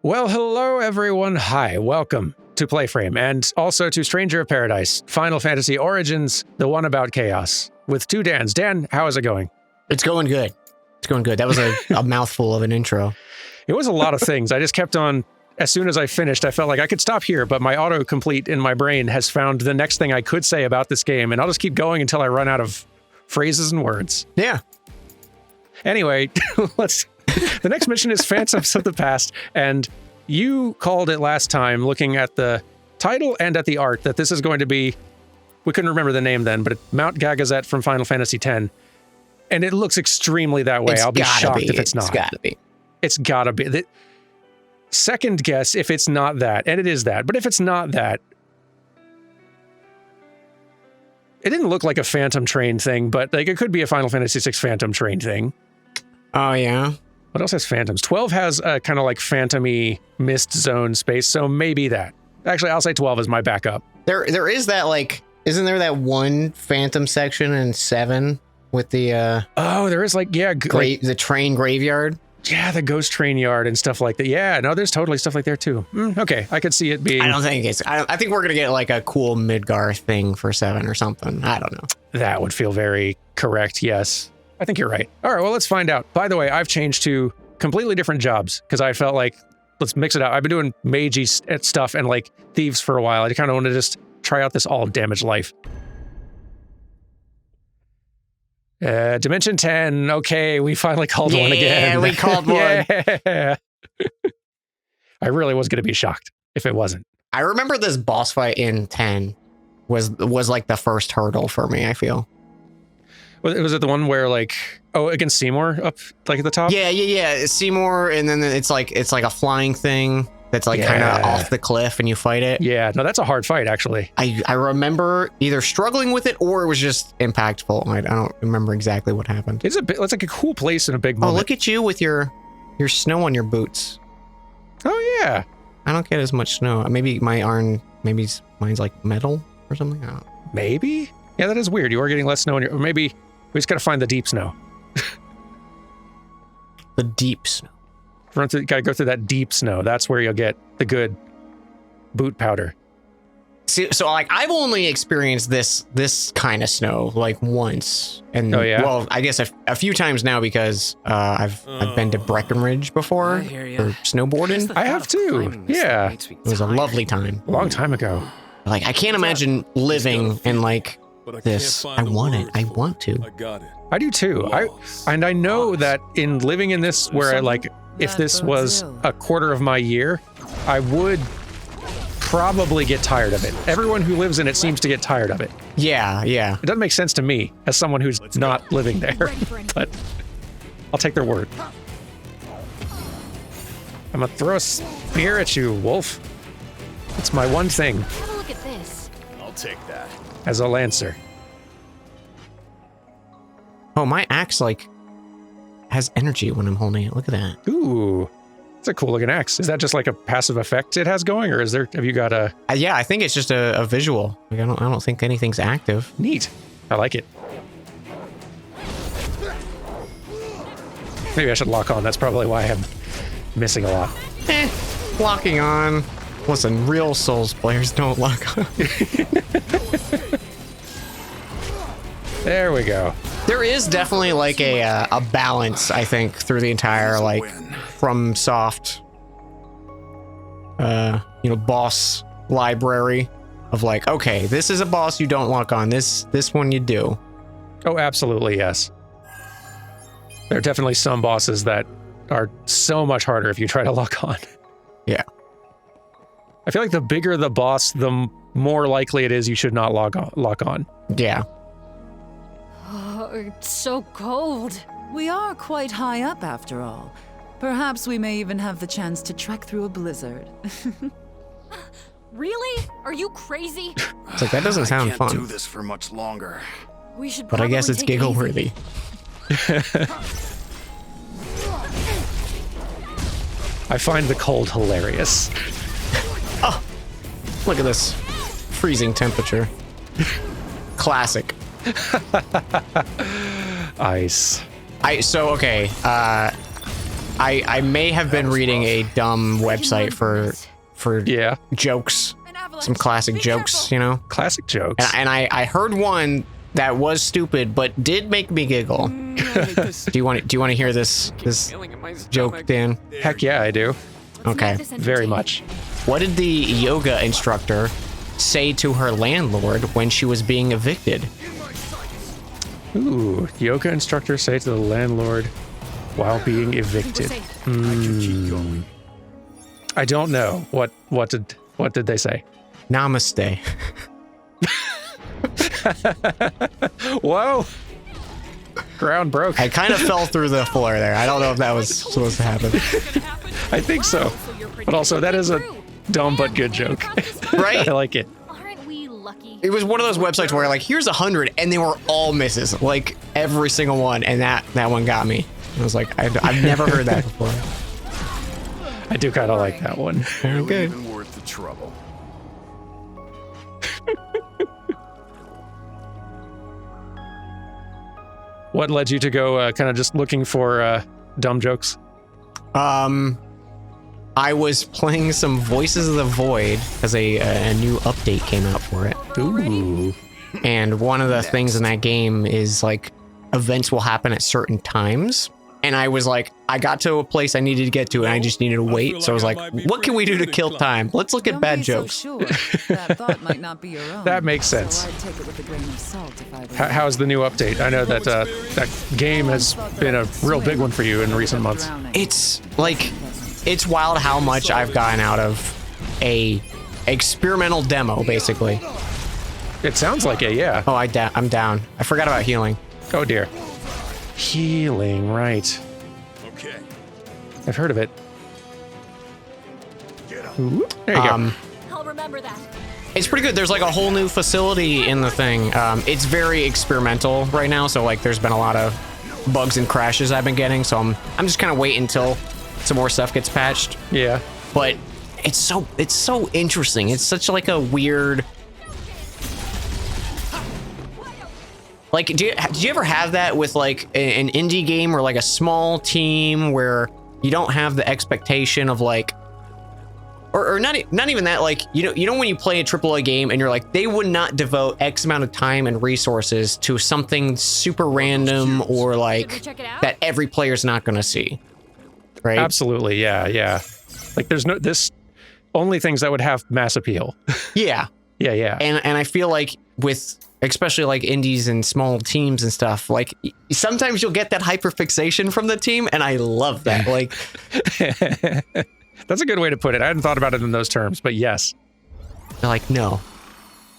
Well, hello everyone. Hi, welcome to PlayFrame, and also to Stranger of Paradise, Final Fantasy Origins, the one about chaos, with two Dans. Dan, how is it going? It's going good. It's going good. That was a mouthful of an intro. It was a lot of things. I just kept on, as soon as I finished, I felt like I could stop here, but my autocomplete in my brain has found the next thing I could say about this game, and I'll just keep going until I run out of phrases and words. Yeah. Anyway, the next mission is Phantoms of the Past, and you called it last time, looking at the title and at the art, that this is going to be, we couldn't remember the name then, but Mount Gagazet from Final Fantasy X. And it looks extremely that way. I'll be shocked if it's not. It's gotta be. It's gotta be. The second guess if it's not that, and it is that, but if it's not that, it didn't look like a Phantom Train thing, but like it could be a Final Fantasy VI Phantom Train thing. Oh, yeah? What else has Phantoms? 12 has a kind of like phantom-y mist zone space, so maybe that. Actually, I'll say 12 is my backup. There is that, like, isn't there that one Phantom section in 7 with the oh, there is like, yeah, the train graveyard? Yeah, the ghost train yard and stuff like that. Yeah, no, there's totally stuff like there too. Okay, I could see it being. I don't think it's. I think we're gonna get like a cool Midgar thing for 7 or something. I don't know. That would feel very correct. Yes, I think you're right. All right, well, let's find out. By the way, I've changed to completely different jobs because I felt like let's mix it up. I've been doing magey stuff and like thieves for a while. I kind of want to just try out this all damage life. Dimension 10. Okay, we finally called one again. Yeah, we called one. Yeah. I really was going to be shocked if it wasn't. I remember this boss fight in 10 was like the first hurdle for me, I feel. Was it the one where like, oh, against Seymour up like at the top? Yeah. It's Seymour, and then it's like a flying thing that's like kind of off the cliff and you fight it. Yeah, no, that's a hard fight, actually. I remember either struggling with it or it was just impactful. I don't remember exactly what happened. It's like a cool place and a big moment. Oh, look at you with your snow on your boots. Oh, yeah. I don't get as much snow. Maybe mine's like metal or something. I don't know. Maybe? Yeah, that is weird. You are getting less snow on your... Or maybe we just got to find the deep snow. The deep snow. Got to go through that deep snow. That's where you'll get the good boot powder. See, so like I've only experienced this kind of snow like once, and well, I guess a few times now because I've been to Breckenridge before for snowboarding. I have too. Yeah, it was a lovely time. A long time ago. Like I can't imagine living in like this. I want it. I want to. I got it. I do too. I know that in living in this where I like. If this was a quarter of my year, I would probably get tired of it. Everyone who lives in it seems to get tired of it. Yeah. It doesn't make sense to me as someone who's not living there, but I'll take their word. I'm gonna throw a spear at you, wolf. It's my one thing. Have a look at this. I'll take that. As a lancer. Oh, my axe like has energy when I'm holding it. Look at that. Ooh, it's a cool looking axe. Is that just like a passive effect it has going, or have you got a? Yeah, I think it's just a visual. Like I don't think anything's active. Neat. I like it. Maybe I should lock on. That's probably why I'm missing a lot. Locking on. Listen, real Souls players don't lock on. There we go. There is definitely like a balance, I think, through the entire like from soft, boss library of like, okay, this is a boss you don't lock on. This one you do. Oh, absolutely, yes. There are definitely some bosses that are so much harder if you try to lock on. Yeah. I feel like the bigger the boss, the more likely it is you should not lock on. Yeah. Oh, it's so cold. We are quite high up after all. Perhaps we may even have the chance to trek through a blizzard. Really? Are you crazy? It's like, that doesn't sound I can't fun. do this for much longer. We should But I guess it's take it giggle easy. worthy. I find the cold hilarious. Oh, look at this freezing temperature. Classic. Ice. Okay. I may have been reading a dumb website for jokes, some classic jokes, you know? Classic jokes. And I heard one that was stupid, but did make me giggle. Do you want to hear this joke, Dan? Heck yeah, I do. Okay. Very much. What did the yoga instructor say to her landlord when she was being evicted? Ooh, yoga instructor say to the landlord while being evicted. I don't know. What did they say? Namaste. Whoa. Ground broke. I kind of fell through the floor there. I don't know if that was supposed to happen. I think so. But also, that is a dumb but good joke. Right? I like it. Aren't we lucky? It was one of those websites where like, here's 100, and they were all misses, like every single one, and that one got me. I was like, I've never heard that before. I do kind of like that one. Very good. Even worth the trouble. What led you to go kind of just looking for dumb jokes? I was playing some Voices of the Void because a new update came out for it. Ooh. And one of the things in that game is like events will happen at certain times. And I was like, I got to a place I needed to get to and I just needed to wait. So I was like, what can we do to kill time? Let's look at bad jokes. So sure. That thought might not be your own. That makes sense. So I'd take it with a grain of salt if I were you. How's the new update? I know that that game has been a real big one for you in recent months. It's like, it's wild how much I've gotten out of a experimental demo, basically. It sounds like it, yeah. Oh, I'm down. I forgot about healing. Oh dear. Healing, right. Okay. I've heard of it. Get up. Ooh, there you go. I'll remember that. It's pretty good. There's like a whole new facility in the thing. It's very experimental right now, so like there's been a lot of bugs and crashes I've been getting, so I'm just kind of waiting until some more stuff gets patched. Yeah. But it's so interesting. It's such like a weird. Like, did you ever have that with like an indie game or like a small team where you don't have the expectation of like, or not even that, like, you know when you play a AAA game and you're like, they would not devote X amount of time and resources to something super random or like that every player's not going to see, right? Absolutely, yeah. Like there's this only things that would have mass appeal. Yeah. Yeah. And I feel like with especially like indies and small teams and stuff, like sometimes you'll get that hyperfixation from the team, and I love that. Like, that's a good way to put it. I hadn't thought about it in those terms, but yes. They're like, no,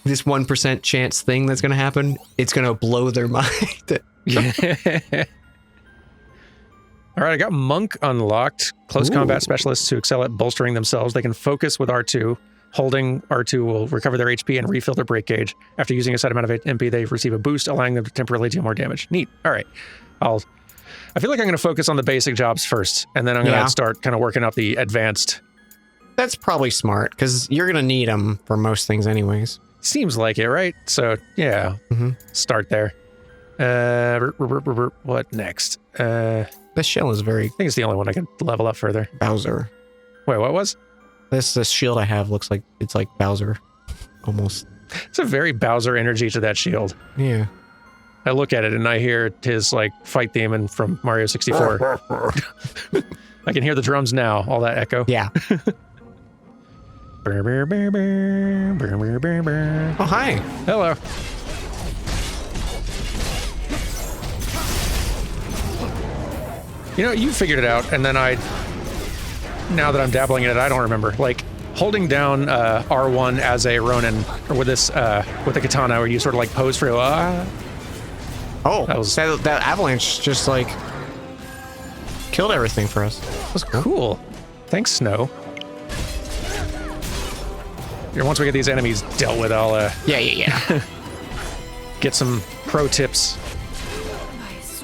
this 1% chance thing that's gonna happen, it's gonna blow their mind. All right, I got Monk unlocked. Close combat specialists who excel at bolstering themselves. They can focus with R2. Holding R2 will recover their HP and refill their break gauge. After using a set amount of MP, they receive a boost, allowing them to temporarily deal more damage. Neat. All right. I feel like I'm going to focus on the basic jobs first, and then I'm going to start kind of working up the advanced. That's probably smart, because you're going to need them for most things anyways. Seems like it, right? So, yeah. Start there. What next? This shell is very... I think it's the only one I can level up further. Bowser. Wait, what was? This shield I have looks like it's like Bowser, almost. It's a very Bowser energy to that shield. Yeah. I look at it and I hear his like fight theme and from Mario 64. I can hear the drums now, all that echo. Yeah. Oh, hi. Hello. You know, you figured it out, and then now that I'm dabbling in it, I don't remember. Like, holding down R1 as a Ronin, or with this, with the katana, where you sort of like pose for, Oh, that avalanche just like killed everything for us. That was cool. Thanks, Snow. Here, once we get these enemies dealt with, I'll, Yeah. get some pro tips.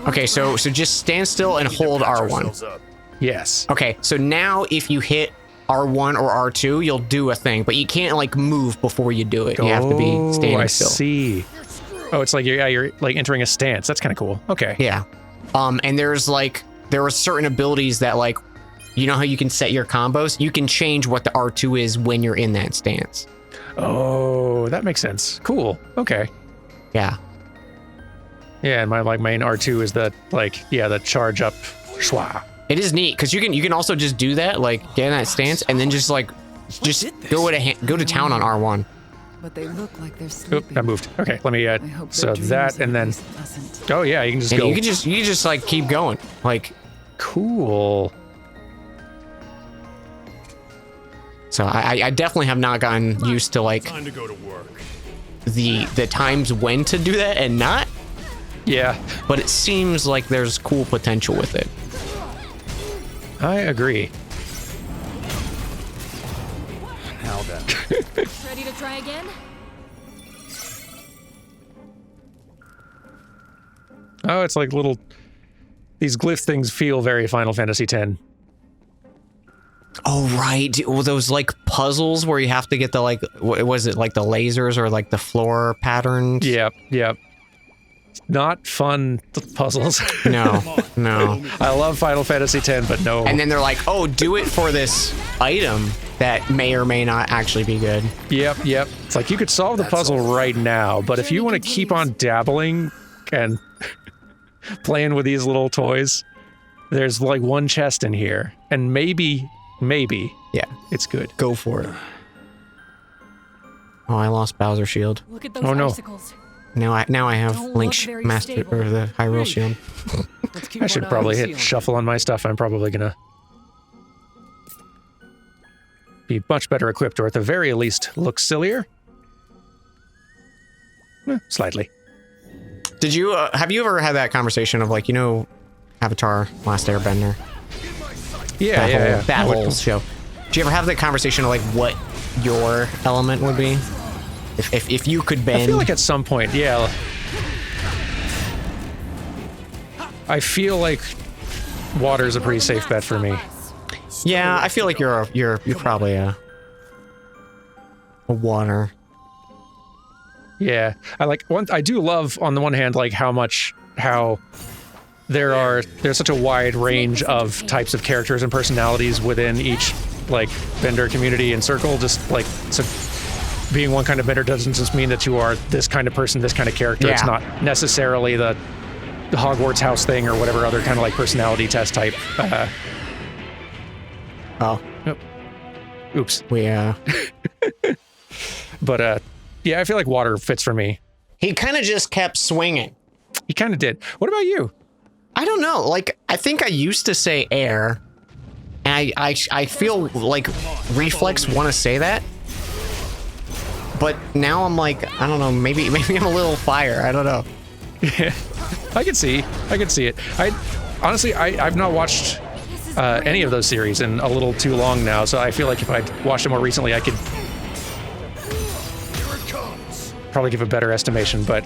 Okay, so just stand still and hold R1. Yes. Okay, so now if you hit R1 or R2, you'll do a thing, but you can't like move before you do it. You have to be standing still. I see. Oh, it's like you're like entering a stance. That's kind of cool. Okay. Yeah. And there's like there are certain abilities that like, you know how you can set your combos? You can change what the R2 is when you're in that stance. Oh, that makes sense. Cool. Okay. Yeah. Yeah, and my like main R2 is the the charge up schwa. It is neat because you can also just do that, like get in that stance and then just like go to town on R1. But they look like they're sleeping. Oop, I moved. Okay, let me so that and then pleasant. oh yeah, you can just and go. you can just like keep going. Like cool. So I definitely have not gotten used to like Time to go to work. the times when to do that and not, Yeah, but it seems like there's cool potential with it. I agree. Now then. Ready to try again? Oh, it's like little. These glyph things feel very Final Fantasy X. Oh right, those like puzzles where you have to get the like, what was it, like the lasers or like the floor patterns? Yep. Not fun puzzles. No. I love Final Fantasy X, but no. And then they're like, oh, do it for this item that may or may not actually be good. Yep. It's like you could solve the puzzle right now, but if you want to keep on dabbling and playing with these little toys, there's like one chest in here, and maybe, Yeah, it's good. go for it. Oh, I lost Bowser Shield. Look at those Oh, no. icicles. Now I have Don't Link look very Master stable. or the Hyrule Shield. Let's keep I should one eye probably on the hit ceiling. shuffle on my stuff. I'm probably gonna be much better equipped, or at the very least, look sillier. Slightly. Did you have you ever had that conversation of like, you know, Avatar: Last Airbender? Yeah. That whole show. Did you ever have that conversation of like what your element would be? If you could bend. I feel like at some point, yeah. I feel like water's a pretty safe bet for me. Yeah, I feel like you're probably a water. Yeah, I do love on the one hand like how there's such a wide range of types of characters and personalities within each like vendor community and circle. Just like so, being one kind of vendor doesn't just mean that you are this kind of person, this kind of character. Yeah. It's not necessarily the Hogwarts house thing or whatever other kind of like personality test type. Oh, Oops. we But yeah, I feel like water fits for me. he kind of just kept swinging. He kind of did. What about you? I don't know. Like, I think I used to say air, and I feel like reflex want to say that, but now I'm like, I don't know. Maybe I'm a little fire. I don't know. Yeah, I can see it. I've not watched any of those series in a little too long now, so I feel like if I'd watched it more recently, I could probably give a better estimation, but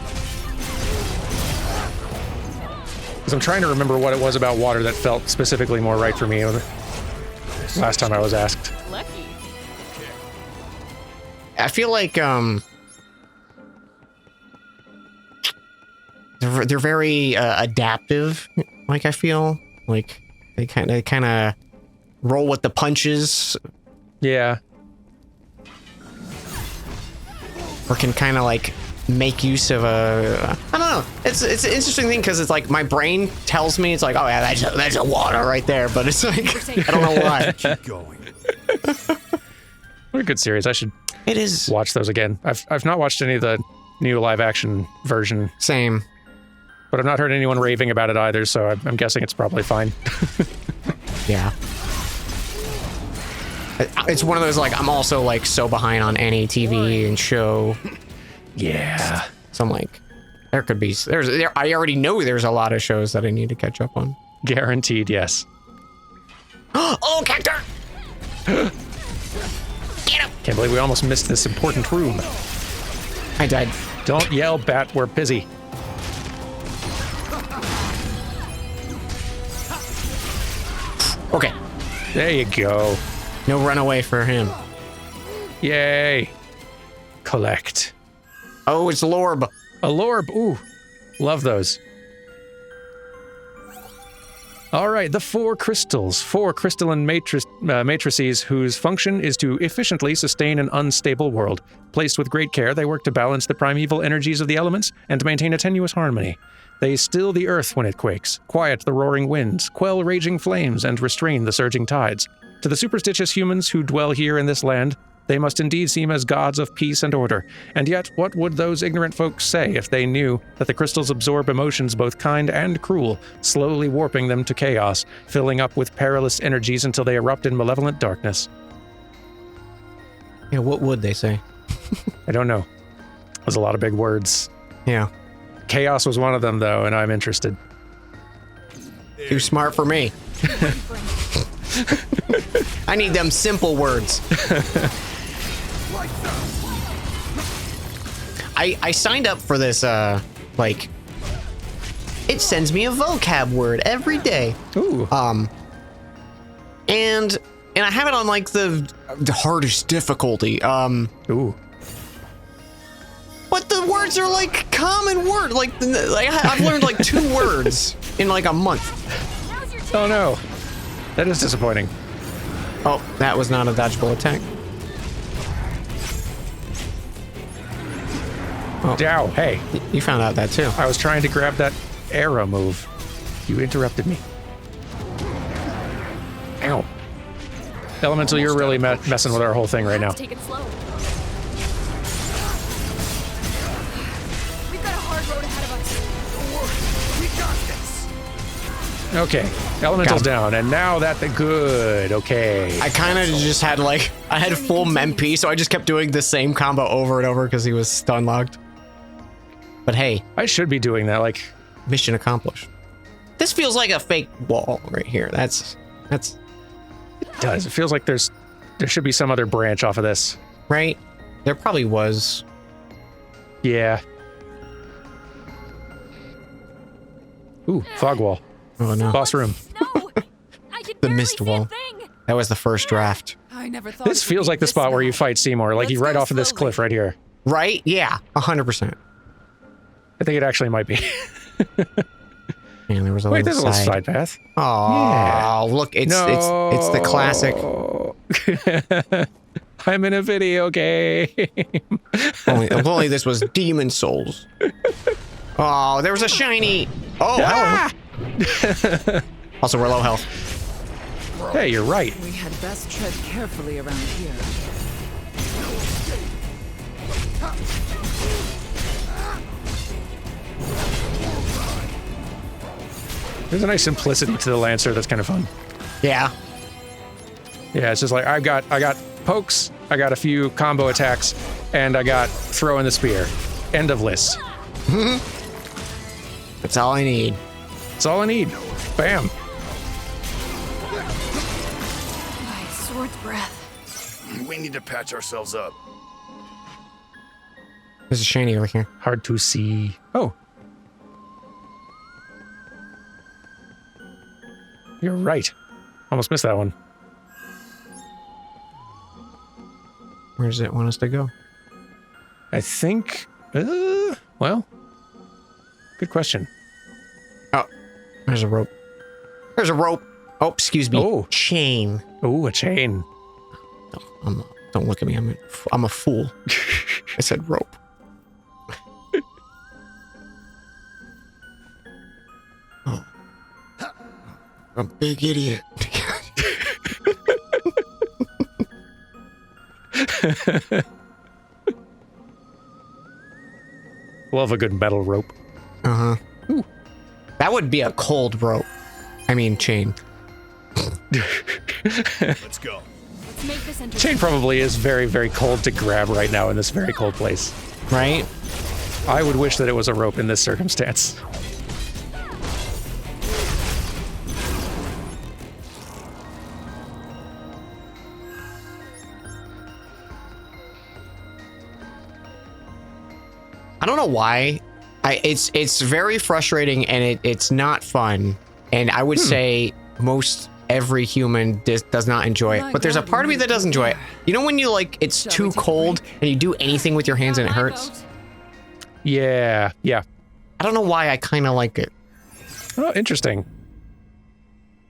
because I'm trying to remember what it was about water that felt specifically more right for me last time I was asked. Lucky. I feel like they're very adaptive. Like, I feel like they kind of roll with the punches, Yeah. or can kind of like make use of I don't know. It's an interesting thing because it's like my brain tells me it's like, oh yeah, that's a water right there, but it's like I don't know why. Keep going. What a good series. I should It is watch those again. I've not watched any of the new live action version, same. but I've not heard anyone raving about it either, so I'm guessing it's probably fine. Yeah. It's one of those like I'm also like so behind on any TV and show. Yeah. So I'm like, there could be I already know there's a lot of shows that I need to catch up on. Guaranteed, yes. Oh, Cactor! Get him! Can't believe we almost missed this important room. I died. Don't yell, Bat, we're busy. Okay. There you go. No runaway for him. Yay. Collect. Oh, it's Lorb. A Lorb, ooh. Love those. All right, the four crystals. Four crystalline matrices whose function is to efficiently sustain an unstable world. Placed with great care, they work to balance the primeval energies of the elements and to maintain a tenuous harmony. They still the earth when it quakes, quiet the roaring winds, quell raging flames, and restrain the surging tides. To the superstitious humans who dwell here in this land, they must indeed seem as gods of peace and order. And yet, what would those ignorant folks say if they knew that the crystals absorb emotions both kind and cruel, slowly warping them to chaos, filling up with perilous energies until they erupt in malevolent darkness? Yeah, what would they say? I don't know. There's a lot of big words. Yeah. Chaos was one of them, though, and I'm interested. Too smart for me. I need them simple words. I signed up for this, like, it sends me a vocab word every day. Ooh. And I have it on, like, the hardest difficulty. Ooh. But the words are, like, common words. Like I've learned, like, 2 words in, like, a month. Oh, no. That is disappointing. Oh, that was not a dodgeable attack. Oh. Ow, hey. You found out that too. I was trying to grab that arrow move. You interrupted me. Ow. Elemental, you're really messing with our whole thing right now. Take it slow. We've got a hard road ahead of us. We got this. Okay, Elemental's down, and now good, okay. I kind of just had, like, I had full MP, so I just kept doing the same combo over and over because he was stun locked. But hey. I should be doing that, like... Mission accomplished. This feels like a fake wall right here. That's... It does. It feels like there should be some other branch off of this. Right? There probably was. Yeah. Ooh, fog wall. Oh no. Boss room. No, I can The barely mist see a wall. thing. That was the first draft. I never thought This it would feels be like the this spot where you bad. fight Seymour, like you Let's right go off of this slowly. cliff right here. Right? Yeah. 100%. I think it actually might be. Man, there was a Wait, there's little a little side path. Oh, Yeah. look, it's the classic. I'm in a video game. If only this was Demon Souls. Oh, there was a shiny. Oh, hello. Also, we're low health. Hey, you're right. We had best tread carefully around here. There's a nice simplicity to the Lancer that's kind of fun. Yeah. Yeah, it's just like I got pokes, I got a few combo attacks, and I got throw in the spear. End of list. That's all I need. That's all I need. Bam. My sword's breath. We need to patch ourselves up. There's a shiny over here. Hard to see. Oh. You're right. Almost missed that one. Where does it want us to go? I think, well, good question. Oh, there's a rope. There's a rope. Oh, excuse me. Oh. Chain. Ooh, a chain. Don't look at me. I'm a fool. I said rope. Oh. I'm a big idiot. Love a good metal rope. Uh-huh. Ooh. That would be a cold rope. I mean, chain. Let's go. Let's make this entertaining. Chain probably is very, very cold to grab right now in this very cold place. Right? I would wish that it was a rope in this circumstance. I don't know why. It's very frustrating and it's not fun. And I would say most every human does not enjoy it. But there's a part of me that does enjoy it. You know when you like it's too cold and you do anything with your hands and it hurts? Yeah, yeah. I don't know why I kind of like it. Oh, interesting.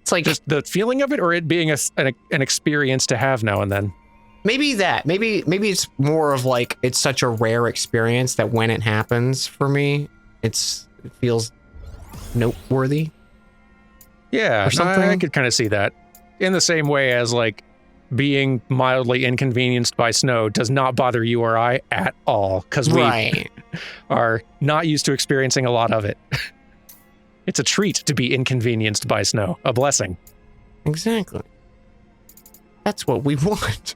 It's like just the feeling of it, or it being an experience to have now and then. Maybe that. Maybe it's more of like it's such a rare experience that when it happens for me, it feels noteworthy. Yeah, or something. I could kind of see that. In the same way as like being mildly inconvenienced by snow does not bother you or I at all, because we are not used to experiencing a lot of it. It's a treat to be inconvenienced by snow, a blessing. Exactly. That's what we want.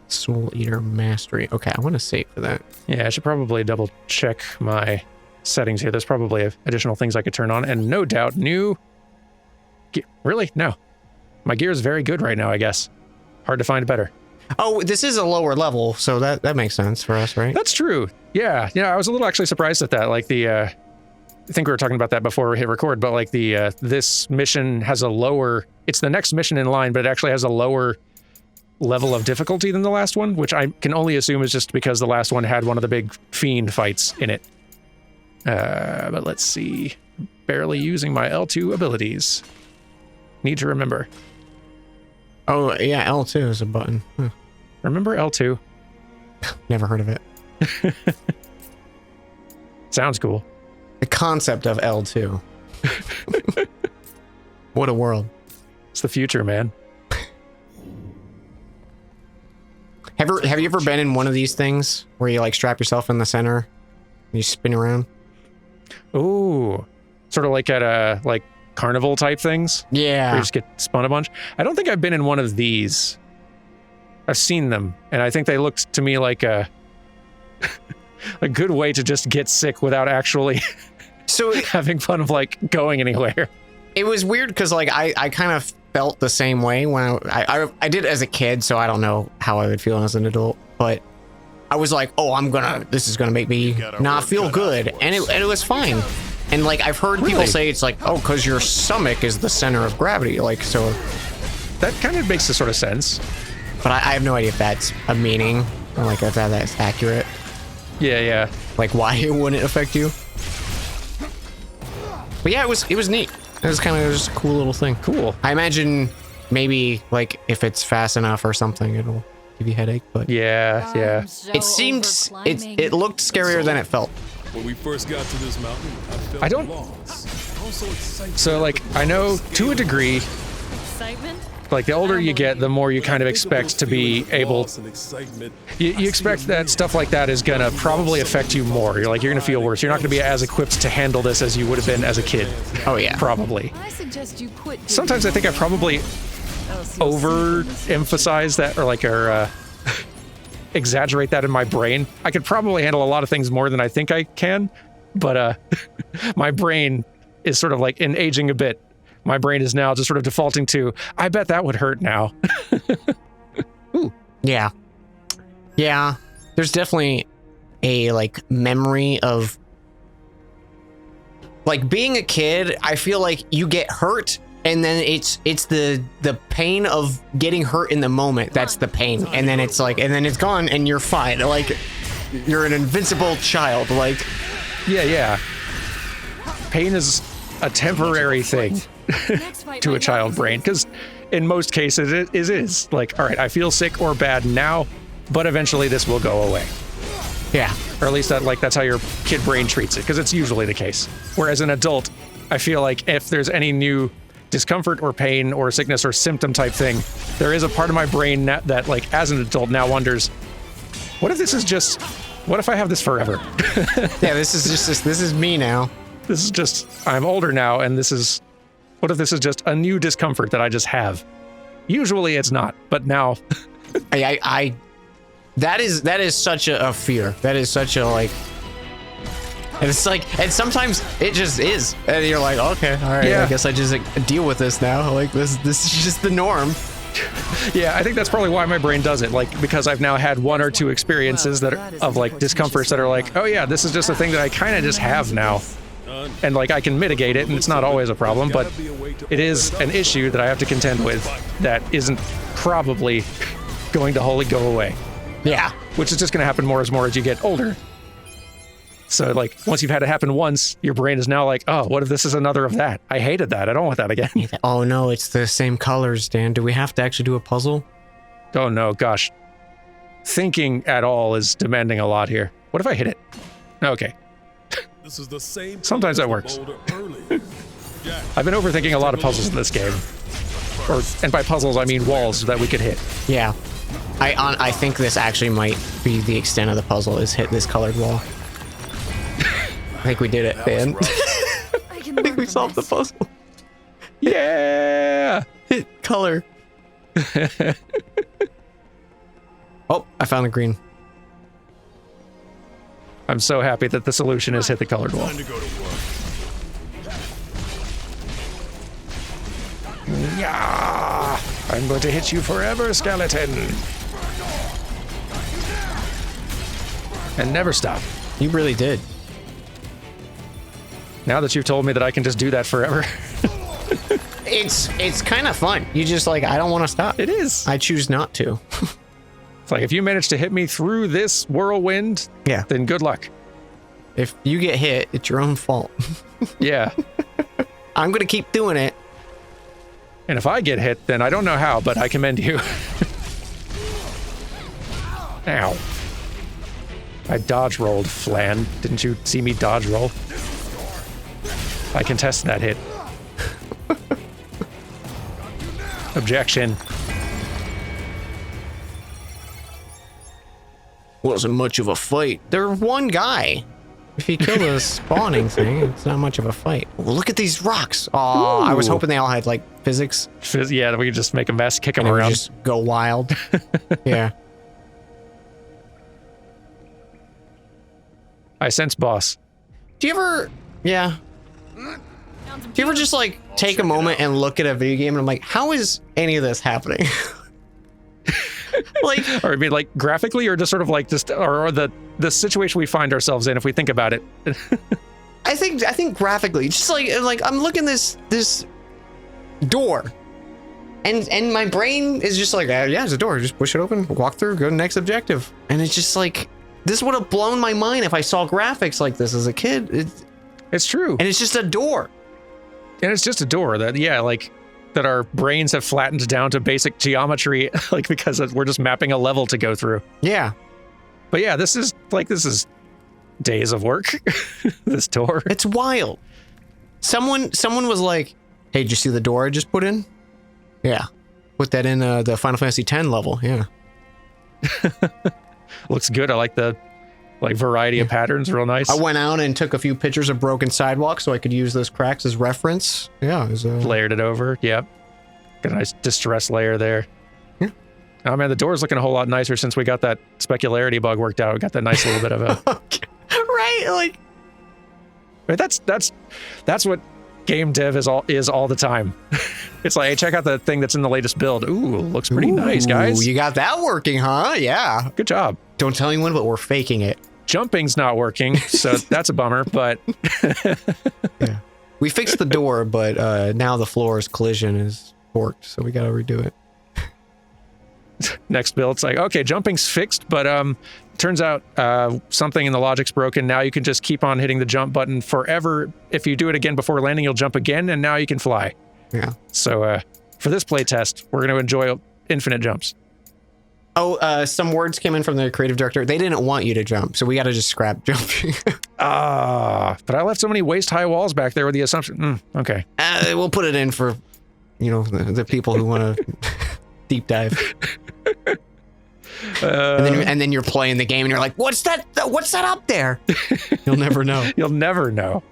Soul Eater Mastery. Okay, I want to save for that. Yeah, I should probably double check my settings here. There's probably additional things I could turn on, and no doubt new... Really? No. My gear is very good right now, I guess. Hard to find better. Oh, this is a lower level, so that makes sense for us, right? That's true. Yeah, I was a little actually surprised at that. Like I think we were talking about that before we hit record, but like this mission has a lower... It's the next mission in line, but it actually has a lower level of difficulty than the last one, which I can only assume is just because the last one had one of the big fiend fights in it. But let's see. Barely using my L2 abilities. Need to remember. Oh, yeah, L2 is a button. Huh. Remember L2? Never heard of it. Sounds cool. The concept of L2. What a world. It's the future, man. Have you ever been in one of these things where you like strap yourself in the center and you spin around? Ooh. Sort of like at like carnival type things? Yeah. Where you just get spun a bunch? I don't think I've been in one of these. I've seen them, and I think they looked to me like a good way to just get sick without actually having fun of like going anywhere. It was weird because like I kind of felt the same way when I did as a kid, so I don't know how I would feel as an adult, but I was like, oh, this is gonna make me not feel good, and it was fine. And like I've heard people say it's like, oh, because your stomach is the center of gravity, like so. That kind of makes a sort of sense. But I have no idea if that's a meaning, or like if that's accurate. Yeah. Like why it wouldn't affect you. But yeah, it was neat. It was kind of just a cool little thing. Cool. I imagine maybe like if it's fast enough or something, it'll give you a headache. But yeah. It seemed it looked scarier than it felt. When we first got to this mountain, I don't. So like I know to a degree. Excitement? Like the older you get, the more you kind of expect to be able. You expect that stuff like that is gonna probably affect you more. You're gonna feel worse. You're not gonna be as equipped to handle this as you would have been as a kid. Oh yeah, probably. I suggest you quit. Sometimes I think I probably overemphasize that, or exaggerate that in my brain. I could probably handle a lot of things more than I think I can, but my brain is sort of like in aging a bit. My brain is now just sort of defaulting to, I bet that would hurt now. Ooh. Yeah. There's definitely a like memory of like being a kid. I feel like you get hurt and then it's the pain of getting hurt in the moment. That's the pain. And then it's like, and then it's gone and you're fine. Like you're an invincible child. Like, yeah. Pain is a temporary thing. To a child brain, because in most cases it is like, all right, I feel sick or bad now, but eventually this will go away. Yeah, or at least that's how your kid brain treats it, because it's usually the case. Whereas an adult, I feel like if there's any new discomfort or pain or sickness or symptom type thing, there is a part of my brain that like as an adult now wonders, what if I have this forever? Yeah, this is me now. This is just, I'm older now, and what if this is just a new discomfort that I just have? Usually it's not, but now. That is such a fear. That is such a like, and it's like, and sometimes it just is. And you're like, okay, all right, yeah. I guess I just deal with this now. Like this is just the norm. Yeah, I think that's probably why my brain does it. Like, because I've now had one or two experiences that are, of like discomforts that are like, oh yeah, this is just a thing that I kind of just have now. And like I can mitigate it, and it's not always a problem, but it is an issue that I have to contend with that isn't probably going to wholly go away. Yeah. Which is just going to happen more as you get older. So like once you've had it happen once, your brain is now like, oh, what if this is another of that? I hated that. I don't want that again. Oh no, it's the same colors, Dan. Do we have to actually do a puzzle? Oh no, gosh. Thinking at all is demanding a lot here. What if I hit it? Okay. This is the same. Sometimes that works. I've been overthinking a lot of puzzles in this game. And by puzzles, I mean walls that we could hit. Yeah. I think this actually might be the extent of the puzzle, is hit this colored wall. I think we did it, Dan. I think we solved the puzzle. Yeah! Hit color. Oh, I found the green. I'm so happy that the solution is hit the colored wall. Time to go to work. Yeah! I'm going to hit you forever, skeleton! And never stop. You really did. Now that you've told me that I can just do that forever. It's kind of fun. You just like, I don't want to stop. It is. I choose not to. It's like, if you manage to hit me through this whirlwind, Yeah. then good luck. If you get hit, it's your own fault. Yeah. I'm going to keep doing it. And if I get hit, then I don't know how, but I commend you. Ow. I dodge rolled, Flan. Didn't you see me dodge roll? I contest that hit. Objection. Wasn't much of a fight. They're one guy. If you kill the spawning thing, it's not much of a fight. Well, look at these rocks. Oh, I was hoping they all had like physics. Yeah, we could just make a mess, kick them And around. just go wild. Yeah. I sense boss. Do you ever, yeah. Do you ever just like take a moment and look at a video game and I'm like, how is any of this happening? Like, Or I mean, like graphically, or just sort of like just, or the situation we find ourselves in, if we think about it. I think graphically, just like I'm looking this door, and my brain is just like, yeah, it's a door. Just push it open, walk through, go to the next objective, and it's just like, this would have blown my mind if I saw graphics like this as a kid. It's true. And it's just a door. And it's just a door that, yeah, like, that our brains have flattened down to basic geometry, like, because we're just mapping a level to go through. Yeah. But yeah, this is days of work. This door. It's wild. Someone was like, hey, did you see the door I just put in? Yeah. Put that in the Final Fantasy X level. Yeah. Looks good. I like the variety of patterns. Real nice. I went out and took a few pictures of broken sidewalks so I could use those cracks as reference. Yeah. It was, layered it over. Yep. Got a nice distress layer there. Yeah. Oh man, the door's looking a whole lot nicer since we got that specularity bug worked out. We got that nice little bit of a right, like, but that's what game dev is all the time. It's like, hey, check out the thing that's in the latest build. Ooh, looks pretty nice, guys. You got that working, huh? Yeah. Good job. Don't tell anyone, but we're faking it. Jumping's not working, so that's a bummer, but Yeah. We fixed the door, but now the floor's collision is forked, so we gotta redo it. next build, it's like, okay, jumping's fixed, but turns out something in the logic's broken. Now you can just keep on hitting the jump button forever. If you do it again before landing, you'll jump again, and now you can fly. Yeah. So for this playtest, we're going to enjoy infinite jumps. Oh, some words came in from the creative director. They didn't want you to jump, so we got to just scrap jumping. But I left so many waist-high walls back there with the assumption. Okay. We'll put it in for, the people who want to deep dive. And then you're playing the game and you're like, what's that up there? You'll never know. You'll never know.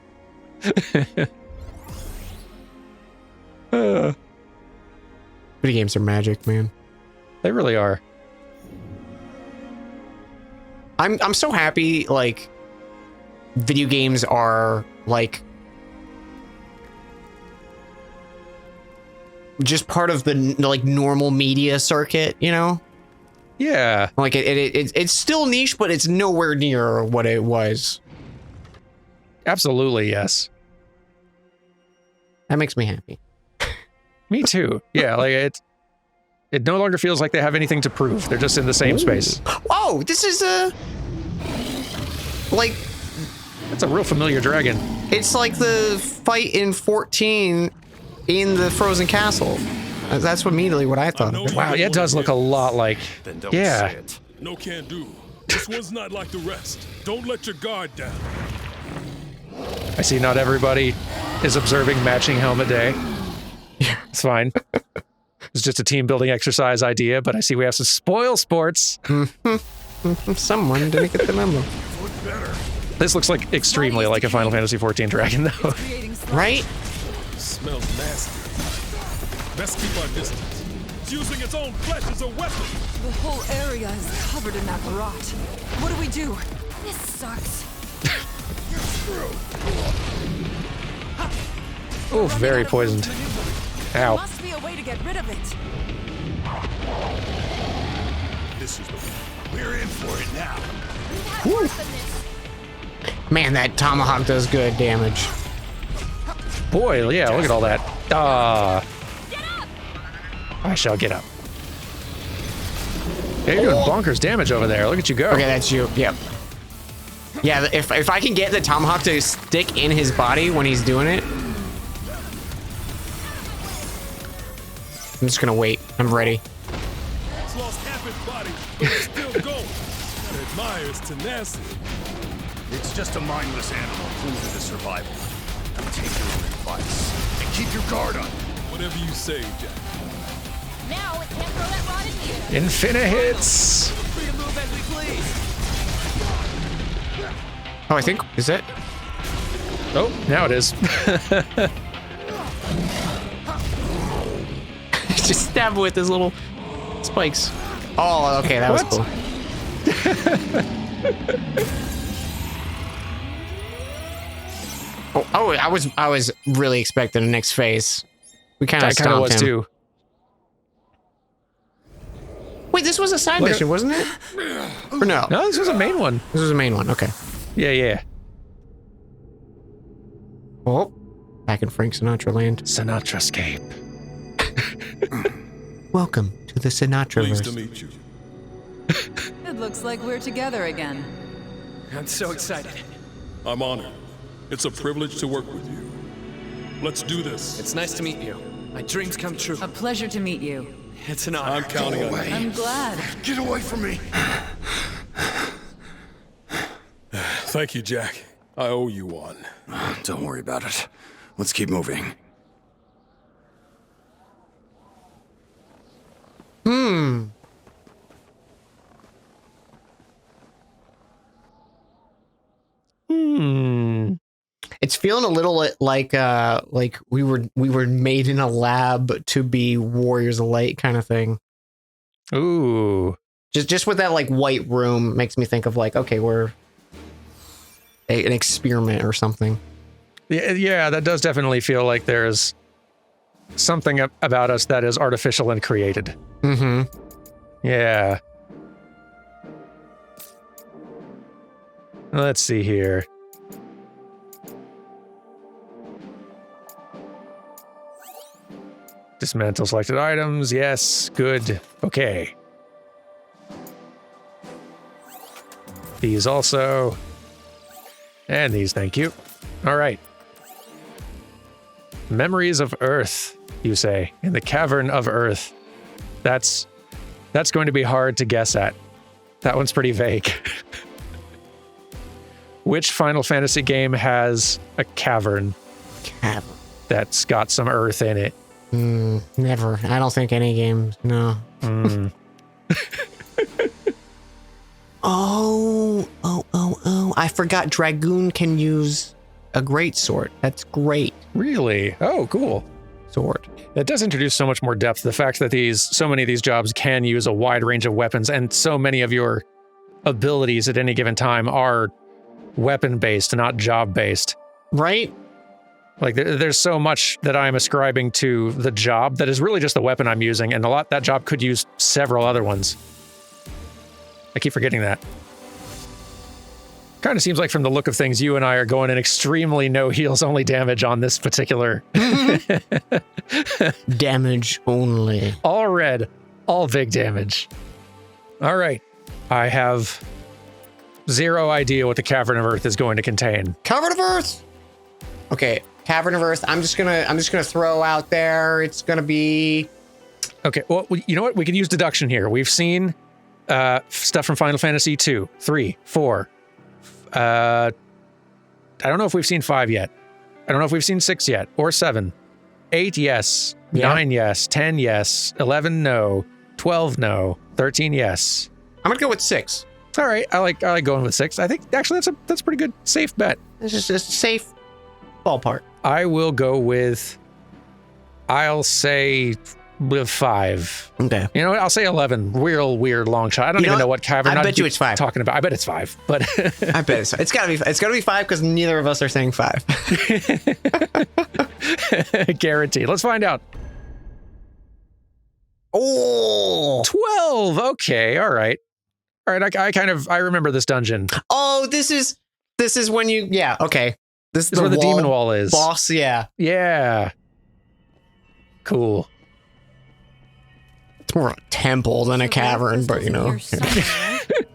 Video games are magic, man. They really are. I'm so happy, like, video games are, like, just part of the, like, normal media circuit, Yeah. Like, it's still niche, but it's nowhere near what it was. Absolutely, yes. That makes me happy. Me too. Yeah, like, it no longer feels like they have anything to prove. They're just in the same space. Oh, this is like That's a real familiar dragon. It's like the fight in 14 in the Frozen Castle. That's immediately what I thought. Wow, it does look a lot like. Then don't Yeah. say it. No can do. This one's not like the rest. Don't let your guard down. I see not everybody is observing matching helmet day. Yeah. It's fine. It's just a team building exercise idea, but I see we have some spoil sports. Someone didn't get the memo. This looks like extremely like a Final Fantasy XIV dragon, though. Right? Smells nasty. Best keep our distance. It's using its own flesh as a weapon. The whole area is covered in that rot. What do we do? This sucks. Oh, very poisoned. There Ow. must be a way to get rid of it. This is the one. We're in for it now. We've had worse than this. Man, that tomahawk does good damage. Boy, yeah, look at all that. Get up! I shall get up. Yeah, you're doing bonkers damage over there. Look at you go. Okay, that's you. Yep. Yeah, if I can get the tomahawk to stick in his body when he's doing it. I'm just gonna wait. I'm ready. It's lost half its body, but it's still going. I admire its tenacity. It's just a mindless animal clued to the survival. Take your own advice and keep your guard up. Whatever you say, Jack. Now it can't throw that rod in either. Infinite hits. We can move as we please. Oh, I think is it? Oh, now it is. Just stab with his little spikes. Oh, okay, that was cool. Oh, I was really expecting the next phase. We kind of I kind of was him. too. Wait, this was a side mission, wasn't it? Or no? No, this was a main one. This was a main one. Okay. Yeah, yeah. Oh, back in Frank Sinatra land. Sinatrascape. Welcome to the Sinatra Pleased to verse. meet you. It looks like we're together again. I'm so excited. I'm honored. It's a privilege to work with you. Let's do this. It's nice to meet you. My dreams come true. A pleasure to meet you. It's an honor. I'm counting on you. I'm glad. Get away from me. Thank you, Jack. I owe you one. Don't worry about it. Let's keep moving. It's feeling a little like we were made in a lab to be warriors of light kind of thing. Ooh. Just with that like white room makes me think of like, okay, we're an experiment or something. Yeah, that does definitely feel like there's something about us that is artificial and created. Mm-hmm. Yeah. Let's see here. Dismantle selected items. Yes. Good. Okay. These also. And these, thank you. All right. Memories of Earth, you say, in the cavern of Earth. That's going to be hard to guess at. That one's pretty vague. Which Final Fantasy game has a cavern that's got some earth in it? Never. I don't think any game. No. Oh. I forgot Dragoon can use a great sword. That's great. Really? Oh, cool. Sword. That does introduce so much more depth. The fact that so many of these jobs can use a wide range of weapons, and so many of your abilities at any given time are weapon-based, not job-based. Right? Like, there's so much that I'm ascribing to the job that is really just the weapon I'm using, and that job could use several other ones. I keep forgetting that. Kind of seems like from the look of things, you and I are going in extremely no heals only damage on this particular. Damage only. All red, all big damage. All right. I have zero idea what the Cavern of Earth is going to contain. Cavern of Earth. Okay, Cavern of Earth. I'm just gonna throw out there. It's gonna be. Okay, well, you know what? We could use deduction here. We've seen stuff from Final Fantasy 2, 3, 4. I don't know if we've seen 5 yet. I don't know if we've seen 6 yet, or 7. 8, yes. Yeah. 9, yes. 10, yes. 11, no. 12, no. 13, yes. I'm gonna go with 6. All right, I like going with 6. I think actually that's a pretty good safe bet. This is just a safe ballpark. I will go with. I'll say with 5. Okay. You know what? I'll say 11. Real weird long shot. I don't even know what Cavern. I bet you it's 5. Talking about. I bet it's 5. But I bet it's gotta be 5 because neither of us are saying 5. Guaranteed. Let's find out. Oh, 12. Okay. All right. All right. I remember this dungeon. Oh, this is when you. Yeah. Okay. This is where the demon wall is. Boss. Yeah. Yeah. Cool. It's more of a temple than a cavern, but you know.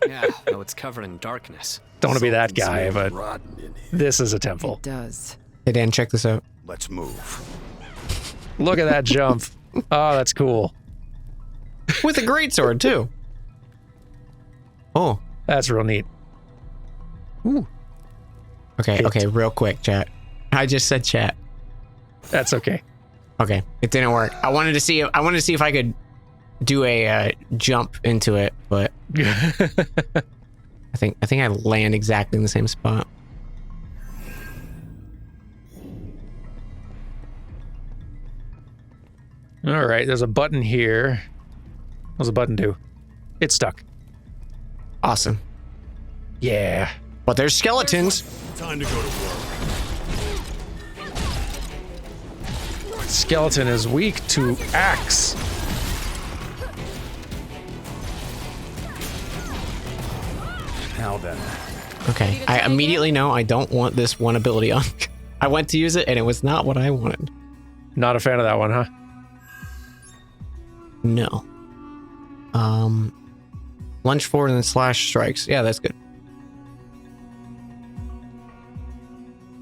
Yeah, though it's covered in darkness. Don't want to be that guy, but this is a temple. It does. Hey, Dan, check this out. Let's move. Look at that jump. Oh, that's cool. With a greatsword, too. Oh. That's real neat. Ooh. Okay, real quick, chat. I just said chat. That's okay. Okay, it didn't work. I wanted to see if I could do a jump into it, but I think I land exactly in the same spot. All right, there's a button here. What's the button do? It's stuck. Awesome. Yeah. But there's skeletons. Time to go to work. Skeleton is weak to axe. Now then. Okay, I immediately know I don't want this one ability on. I went to use it and it was not what I wanted. Not a fan of that one, huh? No. Lunge forward and then slash strikes. Yeah, that's good.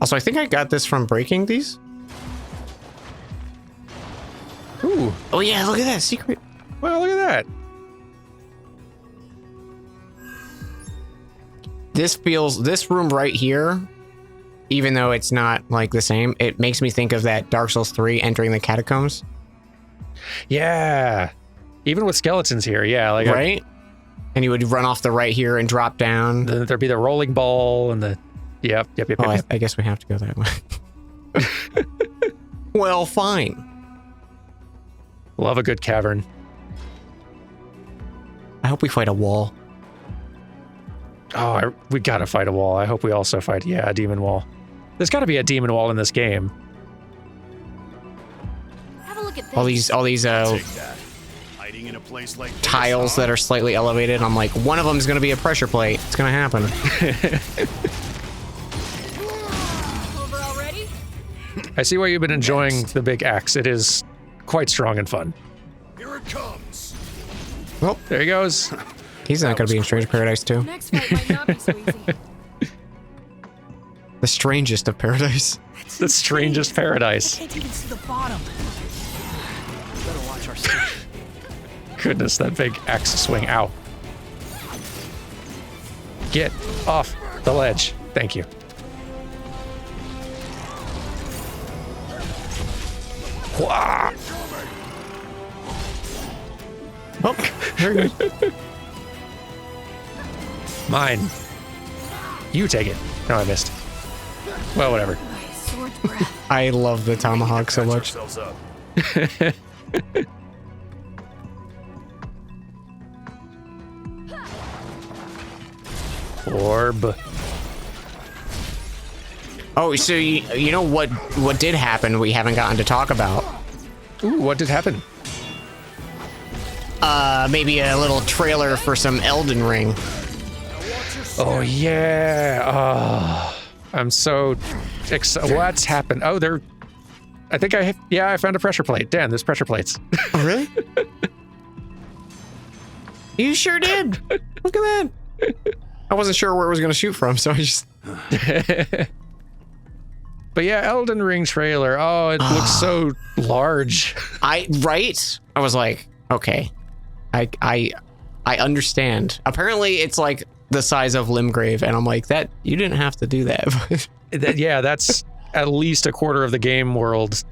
Also, I think I got this from breaking these. Ooh. Oh yeah, look at that secret. Well, look at that. This room right here, even though it's not like the same, it makes me think of that Dark Souls 3 entering the catacombs. Yeah. Even with skeletons here, yeah. Like right? And you would run off the right here and drop down. There'd be the rolling ball and the... Yep. Oh, I guess we have to go that way. Well, fine. Love a good cavern. I hope we fight a wall. Oh, we gotta fight a wall. I hope we also fight, a demon wall. There's gotta be a demon wall in this game. Have a look at this. All these Take that. Hiding in a place like this, tiles that are slightly elevated. I'm like, one of them is going to be a pressure plate. It's going to happen. Over already? I see why you've been enjoying the big axe. It is quite strong and fun. Here it comes. Well, There he goes. he's not going to be in Strange Paradise too. Next fight might not be so easy. The strangest of paradise. The strangest paradise. Can't even see the bottom. Better watch our step. Goodness, that big axe swing. Ow. Get off the ledge. Thank you. Wah! Oh, very good. Mine. You take it. No, I missed. Well, whatever. My sword's breath. I love the tomahawk so Patch much. ourselves up. Orb. Oh, so you know what did happen we haven't gotten to talk about? Ooh, what did happen? Maybe a little trailer for some Elden Ring. Oh, yeah. Oh, I'm so excited. What's happened? Oh, I think I found a pressure plate. Dan, there's pressure plates. Oh, really? You sure did. Look at that. I wasn't sure where it was going to shoot from, so I just... But yeah, Elden Ring trailer. Oh, it looks so large. Right? I was like, okay. I understand. Apparently, it's like the size of Limgrave, and I'm like, that you didn't have to do that. Yeah, that's at least a quarter of the game world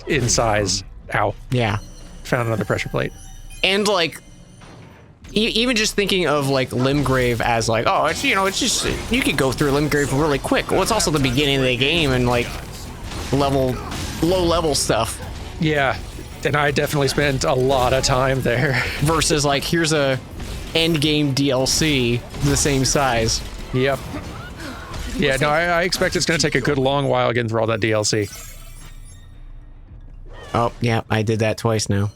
in size. Ow. Yeah. Found another pressure plate. And like, even just thinking of like Limgrave as like, oh, it's, you know, it's just, you could go through Limgrave really quick. Well, it's also the beginning of the game and like low level stuff. Yeah. And I definitely spent a lot of time there. Versus like, here's a end game DLC the same size. Yep. Yeah, no, I expect it's going to take a good long while getting through all that DLC. Oh, yeah, I did that twice now.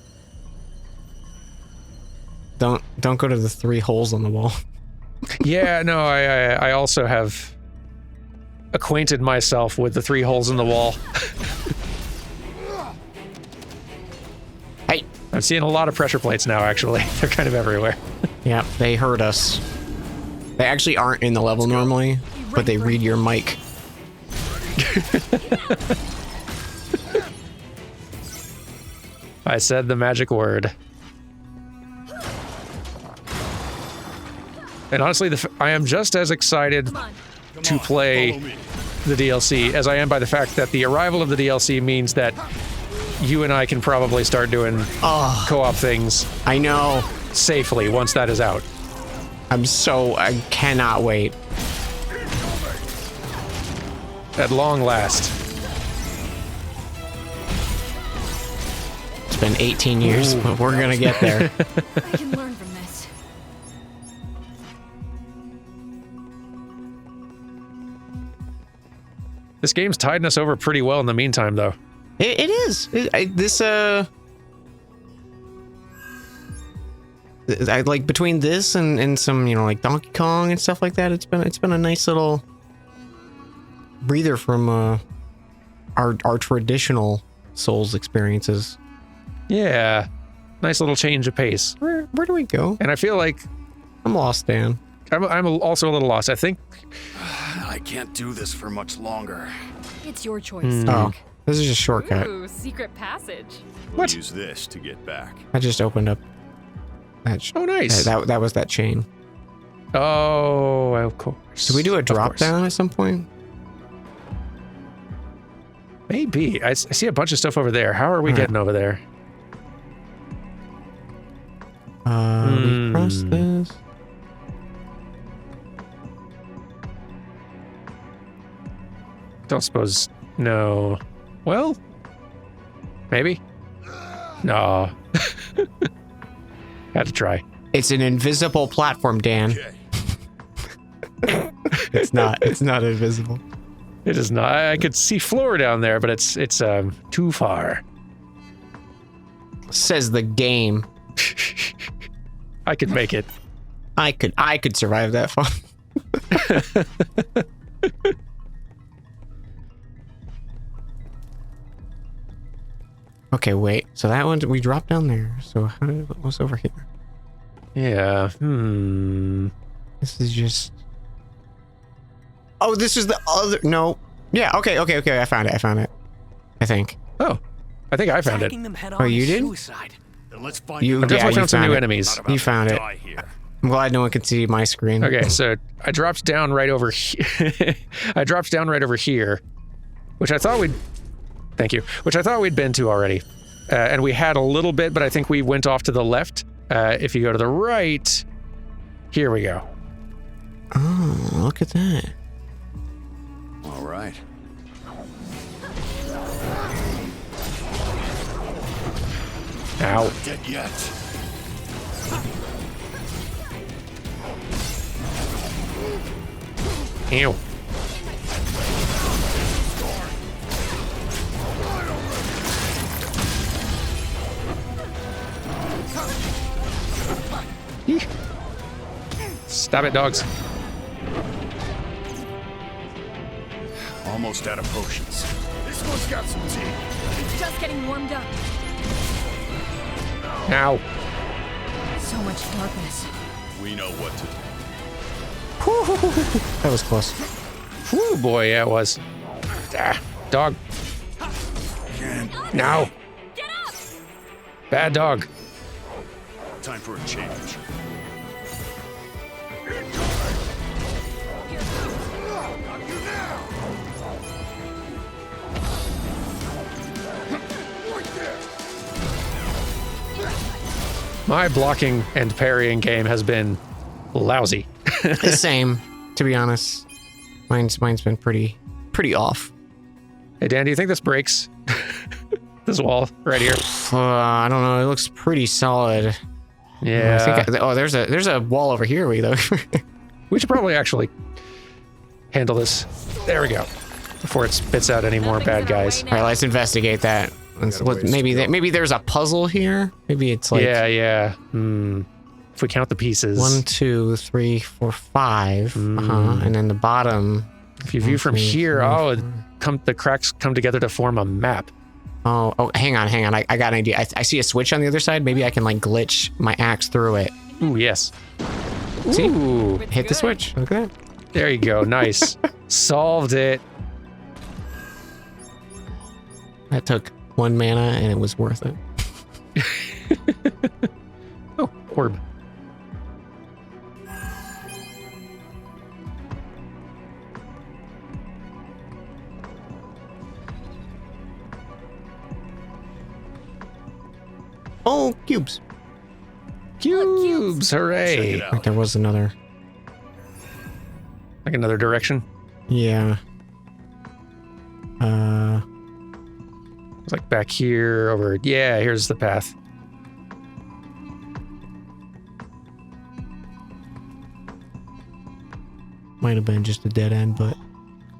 Don't go to the 3 holes on the wall. Yeah, no, I also have acquainted myself with the 3 holes in the wall. Hey, I'm seeing a lot of pressure plates now, actually. They're kind of everywhere. Yeah, they heard us. They actually aren't in the level normally, but they read your mic. I said the magic word. And honestly, I am just as excited to play the DLC as I am by the fact that the arrival of the DLC means that you and I can probably start doing co-op things. I know. Safely once that is out. I cannot wait. At long last. It's been 18 years, but we're gonna get there. I can learn from this. This game's tiding us over pretty well in the meantime, though. It is. I like between this and some, you know, like Donkey Kong and stuff like that. It's been a nice little breather from our traditional Souls experiences. Yeah, nice little change of pace. Where do we go? And I feel like I'm lost, Dan. I'm also a little lost. I think I can't do this for much longer. It's your choice. Oh, this is a shortcut. Ooh, secret passage. We'll use this to get back. I just opened up. Oh, nice. That was that chain. Oh, of course. Did we do a drop down at some point? Maybe. I see a bunch of stuff over there. How are we getting over there? We cross this. Don't suppose. No. Well, maybe. No. Had to try. It's an invisible platform, Dan. Okay. It's not invisible. It is not. I could see floor down there, but it's too far. Says the game. I could make it. I could survive that far. Okay, wait. So that one we dropped down there. So what's over here? Yeah. This is just. Oh, this is the other. No. Yeah. Okay. I found it. I think. Oh, I think I found it. Oh, you did? Then let's find You I definitely found some new it. enemies. You found it. Die here. I'm glad no one can see my screen. Okay, so I dropped down right over here. I dropped down right over here, which I thought we'd. Thank you. Which I thought we'd been to already, and we had a little bit, but I think we went off to the left. If you go to the right, here we go. Oh, look at that. All right. Ow. Not dead yet. Ew. Eek. Stop it, dogs. Almost out of potions. This one's got some teeth. Just getting warmed up. Ow. So much darkness. We know what to do. That was close. Whew, boy, yeah, it was. Ah, dog. No. Get up! Bad dog. Time for a change. My blocking and parrying game has been lousy. The same, to be honest. Mine's been pretty off. Hey, Dan, do you think this breaks? This wall right here. I don't know. It looks pretty solid. Yeah. There's a wall over here. We should probably actually handle this. There we go. Before it spits out any more bad guys. All right, let's investigate that. Maybe there's a puzzle here. Maybe it's like yeah. If we count the pieces, 1, 2, 3, 4, 5. And then the bottom. If you view from here, the cracks come together to form a map. Oh, hang on. I got an idea. I see a switch on the other side. Maybe I can like glitch my axe through it. Ooh, yes. See? Ooh, hit the switch. Look at that. there you go. Nice. Solved it. That took 1 mana and it was worth it. Oh, orb. Oh, cubes. Cubes, hooray. Check it out. Like there was another. Like another direction. Yeah. It's like back here, over. Yeah, here's the path. Might have been just a dead end, but.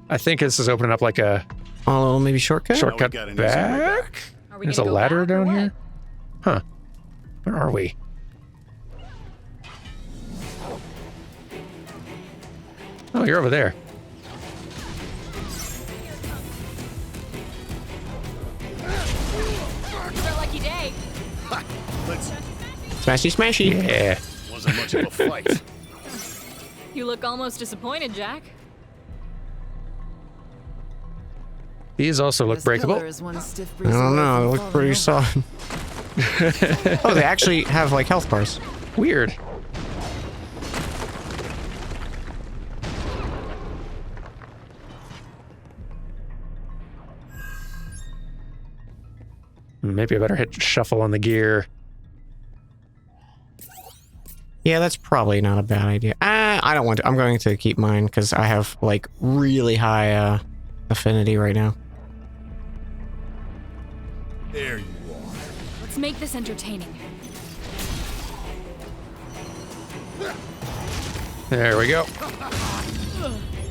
I think this is opening up like a Oh, maybe shortcut? shortcut got an easy way back. Are we There's a gonna go ladder back or down what? here. Huh. Where are we? Oh, you're over there. It's our lucky day. Let's. Smashy. Yeah. Wasn't much of a fight. You look almost disappointed, Jack. These also look This breakable. pillar is one stiff I breeze don't away know. It from looked pretty falling solid. Oh, they actually have like health bars. Weird. Maybe I better hit shuffle on the gear. Yeah, that's probably not a bad idea. I don't want to. I'm going to keep mine because I have like really high affinity right now. There you are. Let's make this entertaining. There we go.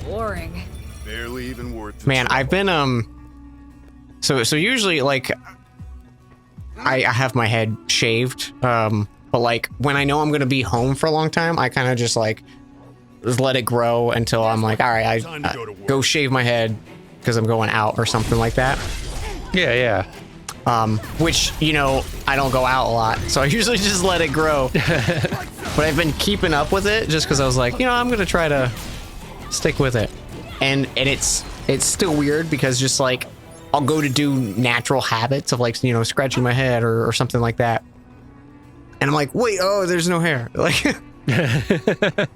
Boring. Barely even worth the Man, trouble. I've been So usually like I have my head shaved, but like when I know I'm gonna be home for a long time, I kind of just let it grow until I'm like, all right, Time to go to work. go shave my head because I'm going out or something like that. Yeah. Which, you know, I don't go out a lot, so I usually just let it grow. But I've been keeping up with it just because I was like, you know, I'm gonna try to stick with it. And it's still weird because just like I'll go to do natural habits of like, you know, scratching my head or something like that. And I'm like, wait, oh, there's no hair. Like it's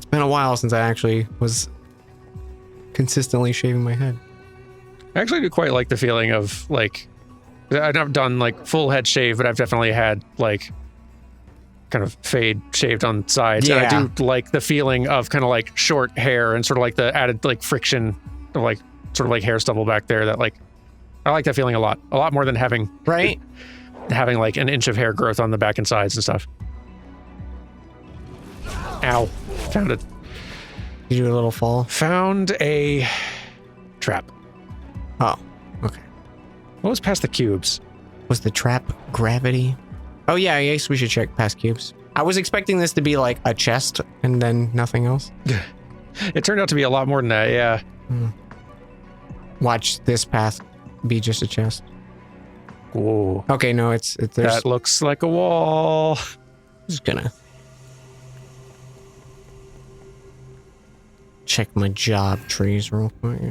been a while since I actually was consistently shaving my head. I actually do quite like the feeling of like, I've never done like full head shave, but I've definitely had like kind of fade shaved on sides. Yeah. And I do like the feeling of kind of like short hair and sort of like the added like friction of like sort of like hair stubble back there that like, I like that feeling a lot more than having Right? having like an inch of hair growth on the back and sides and stuff. Ow. Found it. You do a little fall. Found a trap. Oh, okay. What was past the cubes? Was the trap gravity? Oh yeah, I guess we should check past cubes. I was expecting this to be like a chest and then nothing else. It turned out to be a lot more than that, yeah. Watch this path be just a chest. Whoa. Okay, no, there's That looks like a wall. just gonna. check my job trees real quick.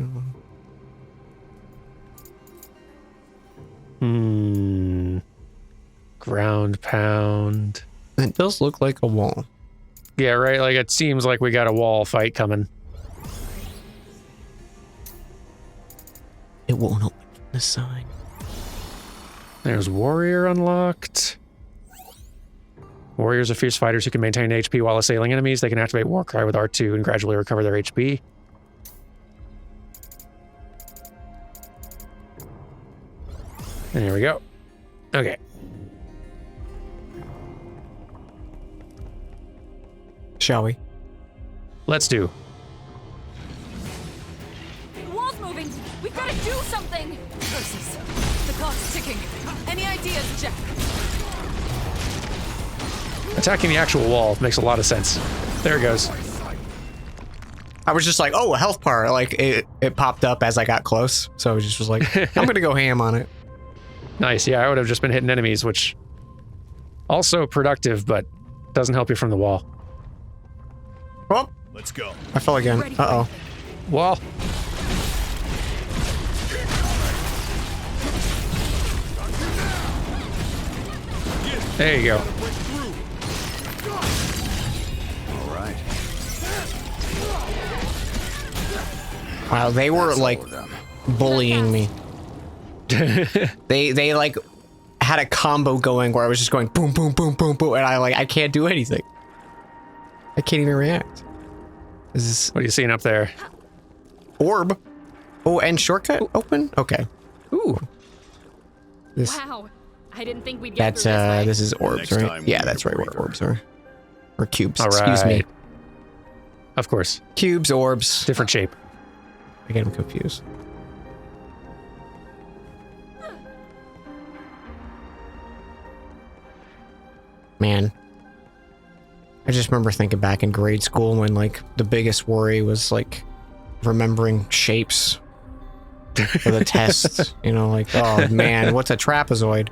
Ground pound. It does look like a wall. Yeah, right. Like it seems like we got a wall fight coming. It won't open from the side. There's warrior unlocked. Warriors are fierce fighters who can maintain HP while assailing enemies. They can activate Warcry with R2 and gradually recover their HP. And here we go. Okay. Shall we? Let's do. The wall's moving. We've got to do something. Curses. The clock's ticking. Any ideas, Jack? Attacking the actual wall makes a lot of sense. There it goes. I was just like, oh, a health bar. Like, it popped up as I got close. So I just was like, I'm going to go ham on it. Nice. Yeah, I would have just been hitting enemies, which also productive, but doesn't help you from the wall. Oh, Let's go. I fell again. Uh-oh. Wall. There you go. All right. Wow, they were like bullying me. They like had a combo going where I was just going boom, boom, boom, boom, boom, and I can't do anything. I can't even react. Is this What are you seeing up there? orb? Oh, and shortcut open? Okay. Ooh. This Wow. I didn't think we'd get that's through this way. this is orbs, Next right? time, Yeah, we that's need a right where breather. orbs are. Or cubes. All Excuse me. right. Of course. Cubes, orbs. Different shape. I get them confused. Man. I just remember thinking back in grade school when like the biggest worry was like remembering shapes for the test. You know, like, oh man, what's a trapezoid?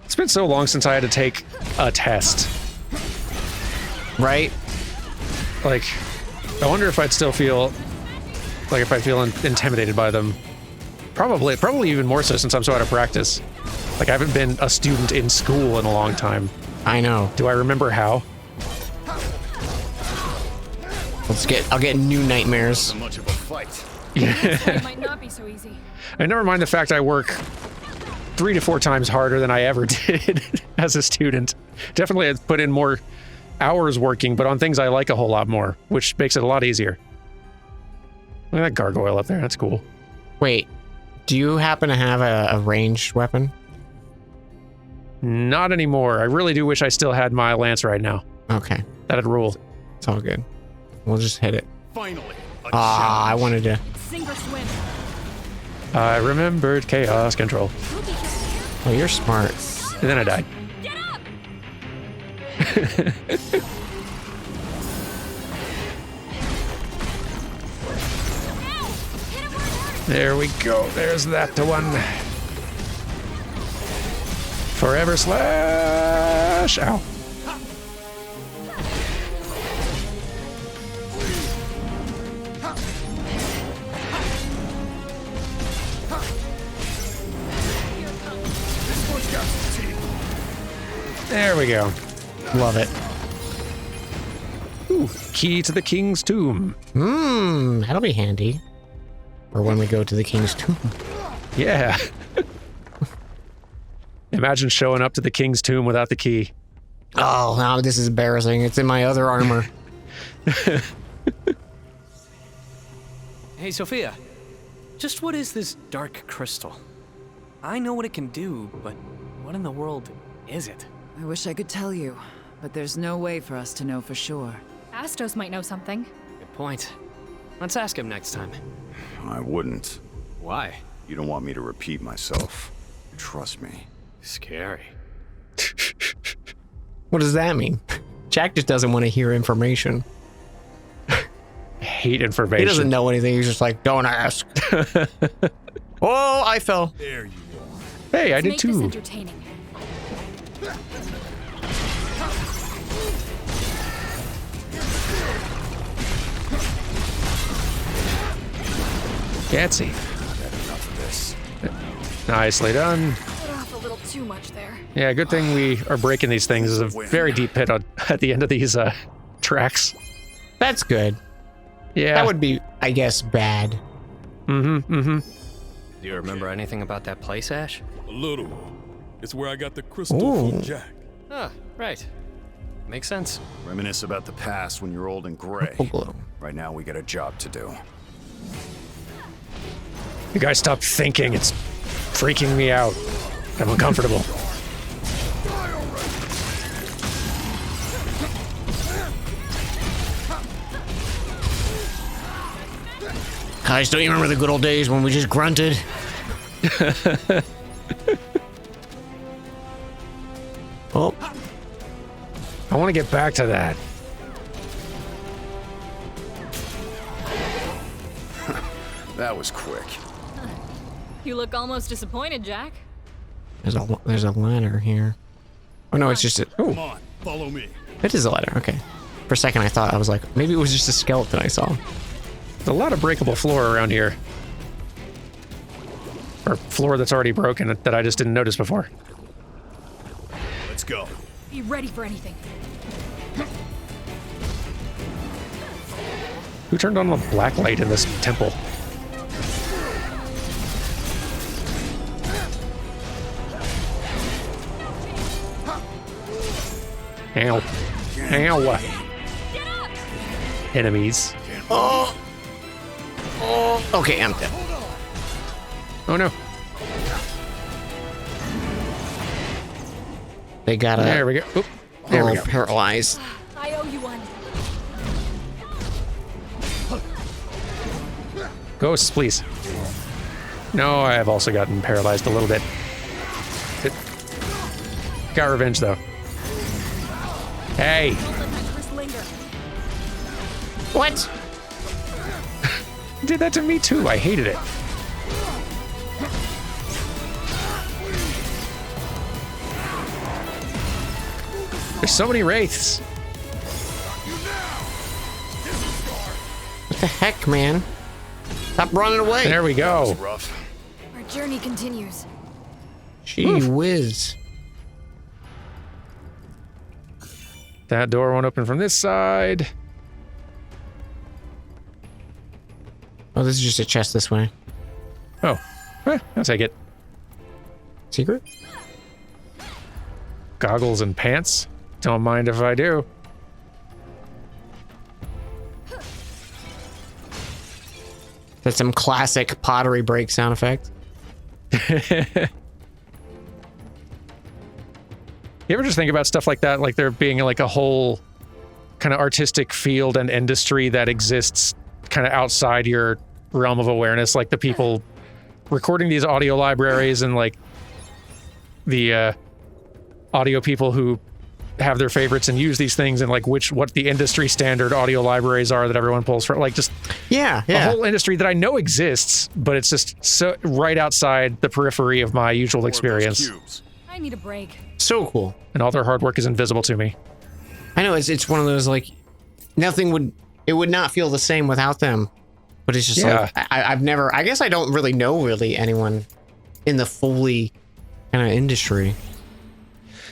It's been so long since I had to take a test. Right? Like, I wonder if I'd still feel like if I'd feel intimidated by them. Probably even more so since I'm so out of practice. Like I haven't been a student in school in a long time. I know. Do I remember how? I'll get new nightmares. So much of a fight. This fight might not be so easy. And never mind the fact I work 3 to 4 times harder than I ever did as a student. Definitely I've put in more hours working, but on things I like a whole lot more, which makes it a lot easier. Look at that gargoyle up there. That's cool. Wait, do you happen to have a ranged weapon? Not anymore. I really do wish I still had my lance right now. Okay, That'd rule. it's all good. We'll just hit it. Finally. Ah, I wanted to. Sink or swim. I remembered chaos control. Oh, you're smart. And then I died. Get up! Ow! Hit him where it hurts! There we go. There's that to one. Forever slash. Ow. This one's got some teeth. There we go. Love it. Ooh, key to the king's tomb. That'll be handy. Or when we go to the king's tomb. Yeah. Imagine showing up to the king's tomb without the key. Oh, now this is embarrassing. It's in my other armor. Hey, Sophia. Just what is this dark crystal? I know what it can do, but what in the world is it? I wish I could tell you, but there's no way for us to know for sure. Astos might know something. Good point. Let's ask him next time. I wouldn't. Why? You don't want me to repeat myself. Trust me. Scary. What does that mean? Jack just doesn't want to hear information. Hate information. He doesn't know anything. He's just like, don't ask. Oh, I fell. There you are. Hey, I Let's did make this too. entertaining. Gatsy. I've had enough of this. Nicely done. Put off a little too much there. Yeah, good thing we are breaking these things. There's a very deep pit at the end of these tracks. That's good. Yeah. That would be, I guess, bad. Do you remember anything about that place, Ash? A little. It's where I got the crystal Ooh. from Jack. Ah, right. Makes sense. Reminisce about the past when you're old and gray. Glow. Right now, we got a job to do. You guys stop thinking. It's freaking me out. I'm uncomfortable. Guys, don't you remember the good old days when we just grunted? Oh, I want to get back to that. That was quick. You look almost disappointed, Jack. there's a ladder here. Oh no, it's just a. Come on, follow me. It is a ladder. Okay. For a second, I was like, maybe it was just a skeleton I saw. There's a lot of breakable floor around here. Or floor that's already broken that I just didn't notice before. Let's go. Be ready for anything. Who turned on the black light in this temple? Ow. Ow. Enemies. Oh. Okay, I'm dead. Oh no. They got There we go. Oop. There we go. paralyzed. I owe you one. Ghosts, please. No, I have also gotten paralyzed a little bit. Got revenge, though. Hey! Don't let my curse linger. What? Did that to me, too. I hated it. There's so many wraiths. What the heck, man? Stop running away. There we go. That was rough. Our journey continues. Gee whiz. That door won't open from this side. Oh, this is just a chest this way. Oh. I'll take it. Secret? Goggles and pants. Don't mind if I do. That's some classic pottery break sound effect. You ever just think about stuff like that? Like there being like a whole kind of artistic field and industry that exists kind of outside your realm of awareness, like the people recording these audio libraries and like the audio people who have their favorites and use these things and like what the industry standard audio libraries are that everyone pulls from, like just Yeah. a whole industry that I know exists, but it's just so right outside the periphery of my usual experience. Cubes. I need a break. So cool. And all their hard work is invisible to me. I know it's one of those like it would not feel the same without them. But it's just Yeah. like I've never, I guess I don't really know anyone in the Foley kind of industry.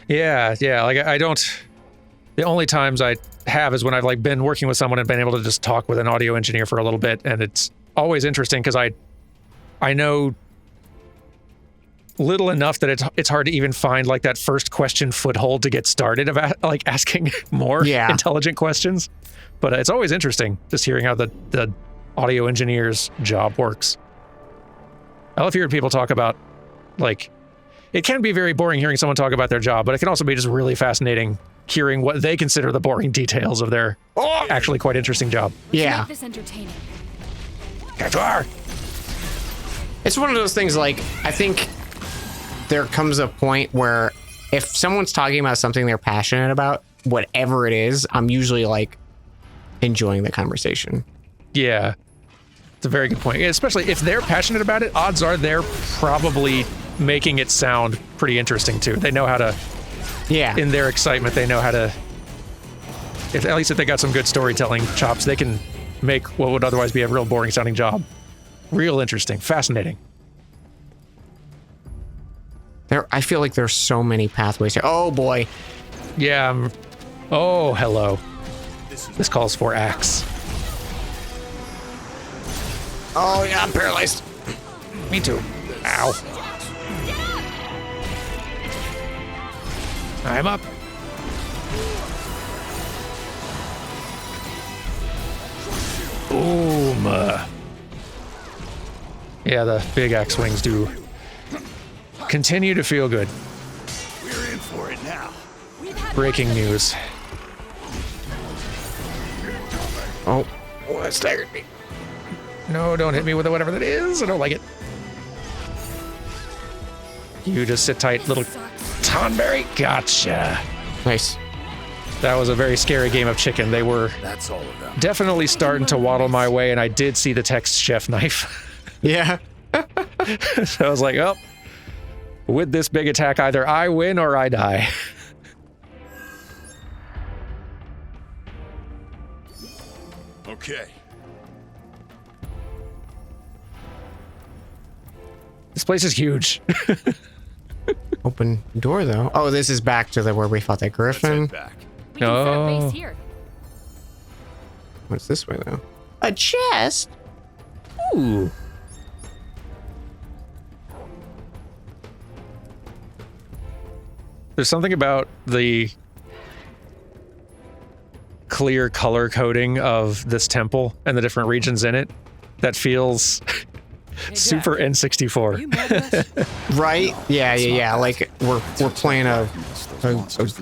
Yeah, like I don't. The only times I have is when I've like been working with someone and been able to just talk with an audio engineer for a little bit, and it's always interesting because I know little enough that it's hard to even find like that first question foothold to get started of like asking more intelligent questions. But it's always interesting just hearing how the audio engineer's job works. I love hearing people talk about like. It can be very boring hearing someone talk about their job, but it can also be just really fascinating hearing what they consider the boring details of their actually quite interesting job. Yeah. Make this entertaining. It's one of those things like, I think there comes a point where if someone's talking about something they're passionate about, whatever it is, I'm usually like enjoying the conversation. Yeah. It's a very good point. Especially if they're passionate about it, odds are they're probably making it sound pretty interesting too. They know how to, in their excitement, they know how to, at least if they got some good storytelling chops, they can make what would otherwise be a real boring sounding job Real interesting. Fascinating. I feel like there's so many pathways here. Oh boy. Yeah. Oh, hello. This calls for axe. Oh yeah, I'm paralyzed. Me too. Ow. I'm up. Boom. Yeah, the big axe wings do continue to feel good. We're in for it now. Breaking news. Oh, that staggered me. No, don't hit me with whatever that is. I don't like it. You just sit tight, little Tonberry. Gotcha. Nice. That was a very scary game of chicken. They were That's all of them. definitely starting to waddle my way, and I did see the text chef knife. Yeah. So I was like, oh, with this big attack, either I win or I die. Okay. This place is huge. Open door though. Oh, this is back to where we fought that Let's griffin. head back. We can set up No. base here. What's this way though? A chest. Ooh. There's something about the clear color coding of this temple and the different regions in it that feels super Are N64. you mad at us? Right? Yeah. Like we're playing a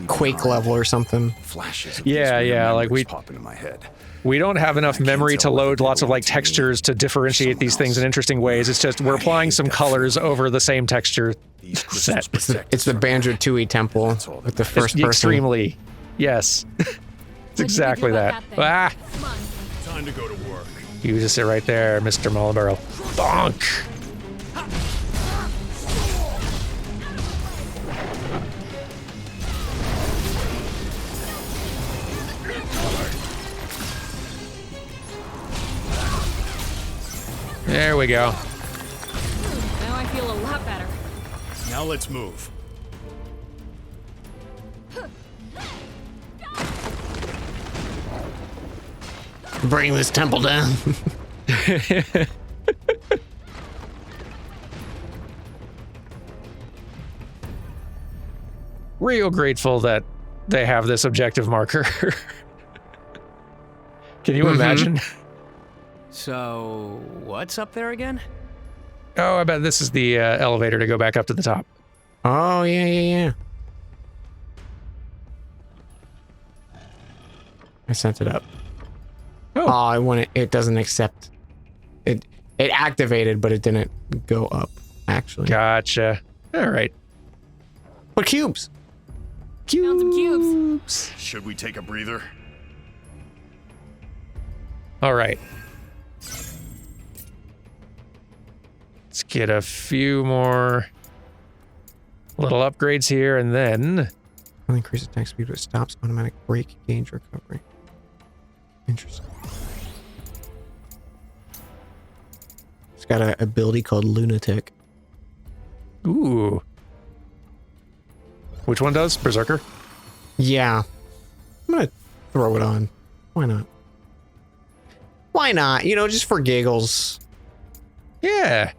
Quake level or something. Flashes. of Yeah, these weird yeah, like memories pop into my head. We don't have enough memory to tell load whether lots they of like belong to me textures to differentiate these things in interesting ways. It's just we're I applying hate some that colors feeling. over the same texture These set. crystals It's the Banjo-Tooie temple That's all with the that first person. Extremely. Yes. It's exactly do that. about that thing? Ah, Come on. Time to go to work. you just sit right there, Mr. Mullenborough. Bonk. There we go. Now I feel a lot better. Now let's move. Bring this temple down. Real grateful that they have this objective marker. Can you imagine? So, what's up there again? Oh, I bet this is the elevator to go back up to the top. Oh yeah. I sent it up. Oh. I want it. It doesn't accept. It activated, but it didn't go up. Actually. Gotcha. All right. What cubes? Found some cubes. Should we take a breather? All right. Let's get a few more little upgrades here, and then Only increase attack speed, but stops automatic brake gauge recovery. Interesting. It's got an ability called Lunatic. ooh. Which one does? Berserker? Yeah. I'm gonna throw it on. Why not? Why not? You know, just for giggles. Yeah.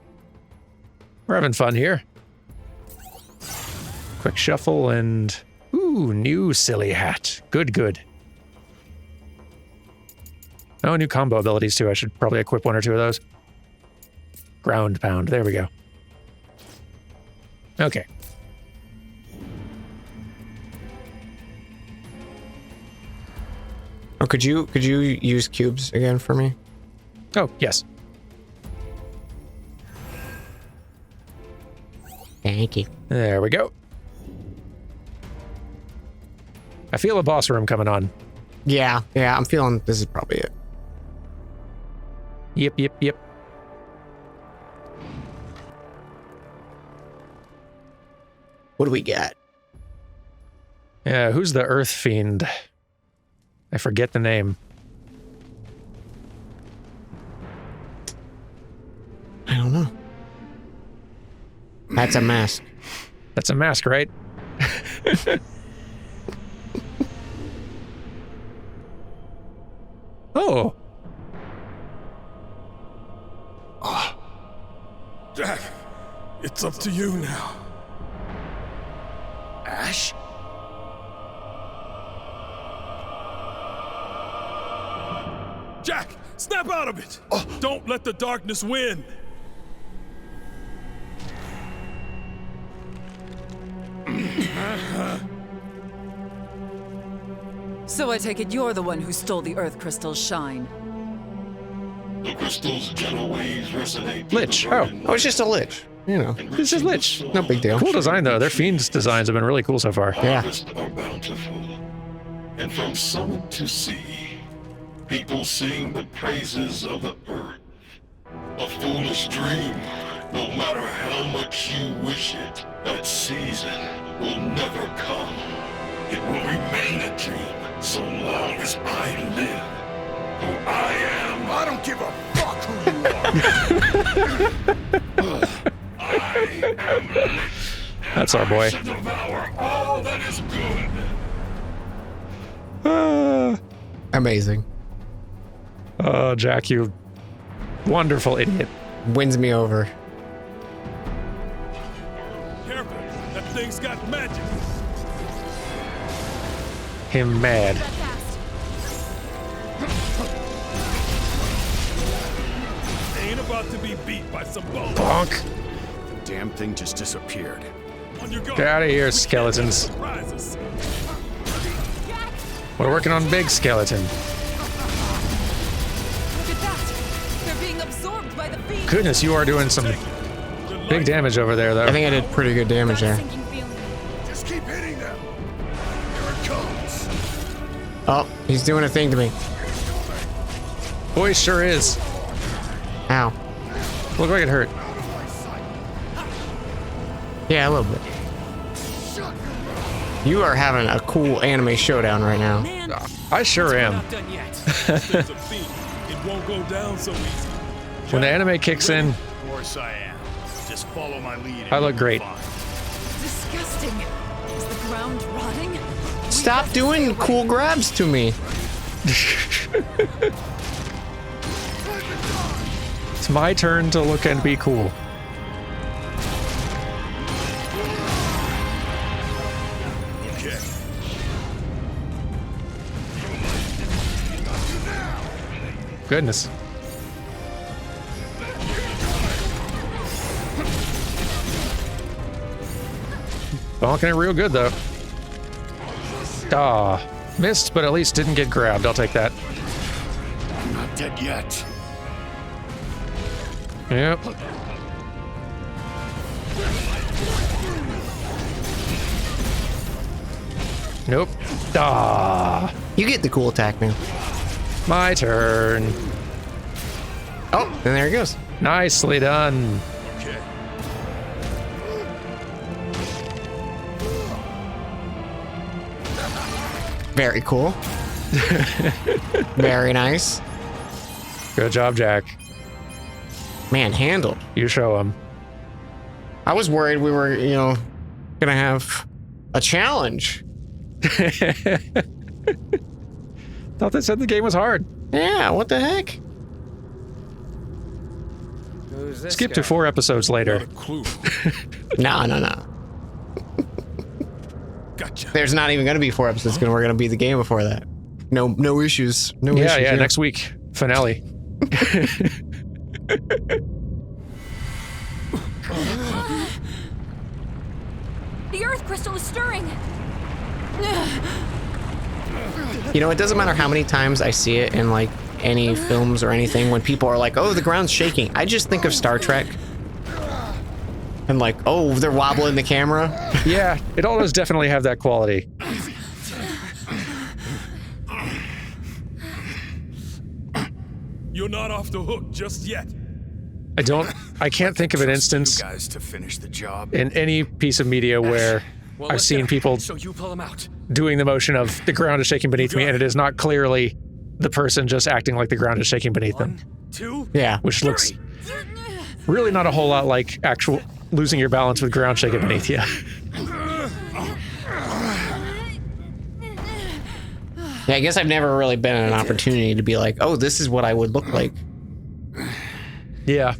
We're having fun here. Quick shuffle and ooh, new silly hat. Good. Oh, new combo abilities too. I should probably equip one or two of those. Ground pound. There we go. Okay. Oh, could you use cubes again for me? Oh, yes. Thank you. There we go. I feel a boss room coming on. Yeah, I'm feeling this is probably it. Yep. What do we got? Yeah, who's the Earth Fiend? I forget the name. That's a mask. That's a mask, right? Oh. Jack, it's up to you now. Ash? Jack, snap out of it! Don't let the darkness win! So I take it you're the one who stole the Earth Crystal's shine. The crystal's gentle waves resonate. Lich. Oh. Oh, it's just a lich. You know. This is Lich. No big deal. Cool design, though. Their Fiend's designs have been really cool so far. Yeah. Harvests are bountiful, and from summit to sea, people sing the praises of the earth. A foolish dream, no matter how much you wish it, that season will never come. It will remain a dream so long as I live. Who I am, I don't give a fuck who you are! I am Lich. That's our boy. I shall devour all that is good. Amazing. Oh, Jack, you wonderful idiot. Wins me over. Careful, that thing's got magic. Him mad. That fast. Ain't about to be beat by some bones. Bonk. The damn thing just disappeared. On your guard. Get out of here, We can't skeletons. surprise us. We're working on big skeleton. Look at that! They're being absorbed by the fiend! Goodness, you are doing some big damage over there, though. I think I did pretty good damage Got a there. sinking feeling. Just keep hitting them. Here it comes. Oh, he's doing a thing to me. Boy, sure is. Ow. Look like it hurt. Yeah, a little bit. You are having a cool anime showdown right now. Man, I sure am. not done yet. Thing's a fiend. It won't go down so easy. When the anime kicks in, Of course I am. Just follow my lead. I look great. Disgusting! Is the ground rotting? Stop doing cool grabs to me. It's my turn to look and be cool. Okay. Goodness. Bonking it real good, though. Ah, missed, but at least didn't get grabbed. I'll take that. I'm not dead yet. Yep. Nope. Ah, You get the cool attack now. my turn. Oh, and there he goes. Nicely done. Okay. Very cool. Very nice. Good job, Jack. Man, handled. You show him. I was worried we were, you know, gonna have a challenge. Thought they said the game was hard. Yeah, what the heck? Who's this Skip guy? to 4 episodes Not later. a clue. No. Gotcha. There's not even gonna be 4 episodes. We're gonna be the game before that. No issues. No issues. Yeah, next week. Finale. The Earth Crystal is stirring. You know, it doesn't matter how many times I see it in like any films or anything when people are like, "Oh, the ground's shaking." I just think of Star Trek. And like, "Oh, they're wobbling the camera." Yeah, it all does definitely have that quality. You're not off the hook just yet. I can't think of an instance You guys to finish the job. in any piece of media where Well, I've let's seen get- people So you pull him out. doing the motion of the ground is shaking beneath me, and it is not clearly the person just acting like the ground is shaking beneath them, 2. Yeah. which looks really not a whole lot like actual losing your balance with ground shaking beneath you. Yeah, I guess I've never really been in an opportunity to be like, oh, this is what I would look like. Yeah.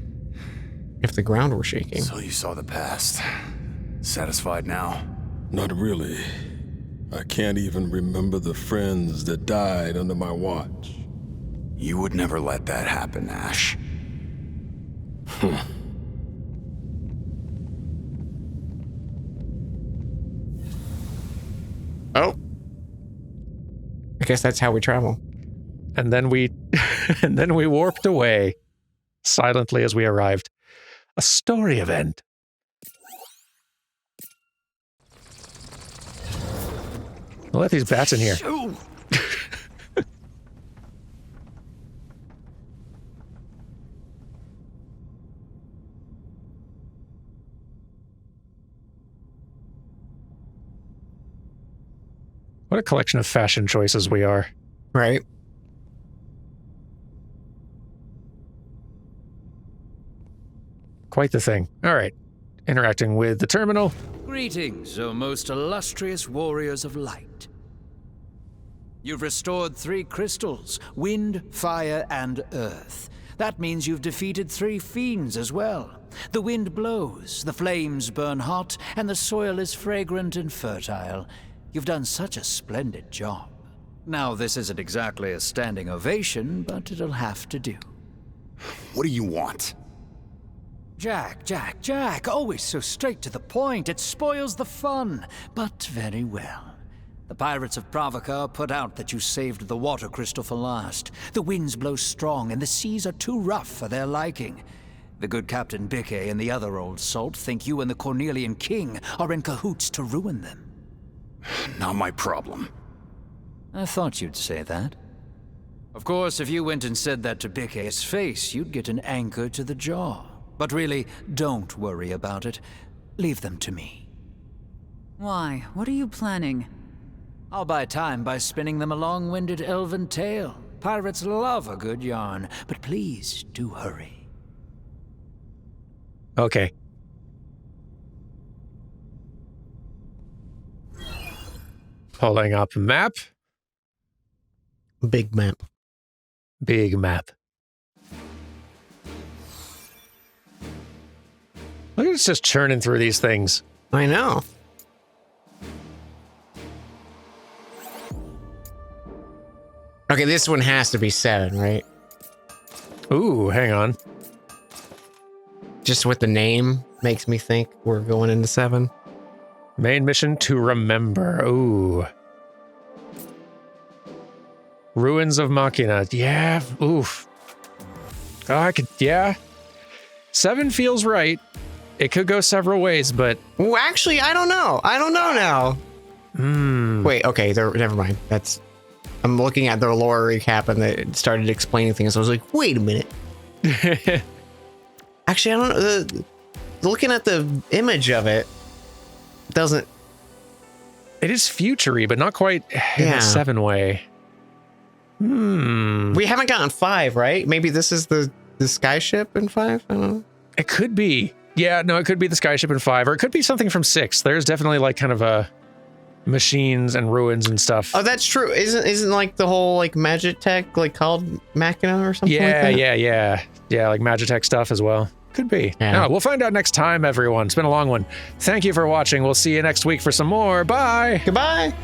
If the ground were shaking. So you saw the past. Satisfied now? Not really. I can't even remember the friends that died under my watch. You would never let that happen, Ash. Oh. I guess that's how we travel. And then we warped away silently as we arrived. A story event. I'll let these bats in here. What a collection of fashion choices we are. Right. Quite the thing. All right. Interacting with the terminal. Greetings, O most illustrious warriors of light. You've restored 3 crystals, wind, fire, and earth. That means you've defeated 3 fiends as well. The wind blows, the flames burn hot, and the soil is fragrant and fertile. You've done such a splendid job. Now, this isn't exactly a standing ovation, but it'll have to do. What do you want? Jack, always so straight to the point. It spoils the fun, but very well. The pirates of Pravaka put out that you saved the water crystal for last. The winds blow strong, and the seas are too rough for their liking. The good Captain Bickey and the other old salt think you and the Cornelian King are in cahoots to ruin them. Not my problem. I thought you'd say that. Of course, if you went and said that to Bickey's face, you'd get an anchor to the jaw. But really, don't worry about it. Leave them to me. Why? What are you planning? I'll buy time by spinning them a long-winded elven tale. Pirates love a good yarn, but please do hurry. Okay. Pulling up map. Big map. Big map. Look at us just churning through these things. I know. Okay, this one has to be 7, right? Ooh, hang on. Just with the name makes me think we're going into 7. Main mission to remember. Ooh. Ruins of Machina. Yeah. Oof. Oh, I could. Yeah. 7 feels right. It could go several ways, but. Well, actually, I don't know. I don't know now. Wait. Okay. Never mind. That's. I'm looking at the lore recap and they started explaining things. I was like, wait a minute. Actually, I don't know. Looking at the image of it doesn't. It is future-y, but not quite in a 7 way. We haven't gotten 5, right? Maybe this is the skyship in 5? I don't know. It could be. Yeah, no, it could be the skyship in 5, or it could be something from 6. There's definitely like kind of a machines and ruins and stuff. Oh, that's true. Isn't like the whole like Magitech like called Machina or something like that? Yeah, like Magitech stuff as well. Could be. Yeah. No, we'll find out next time, everyone. It's been a long one. Thank you for watching. We'll see you next week for some more. Bye. Goodbye.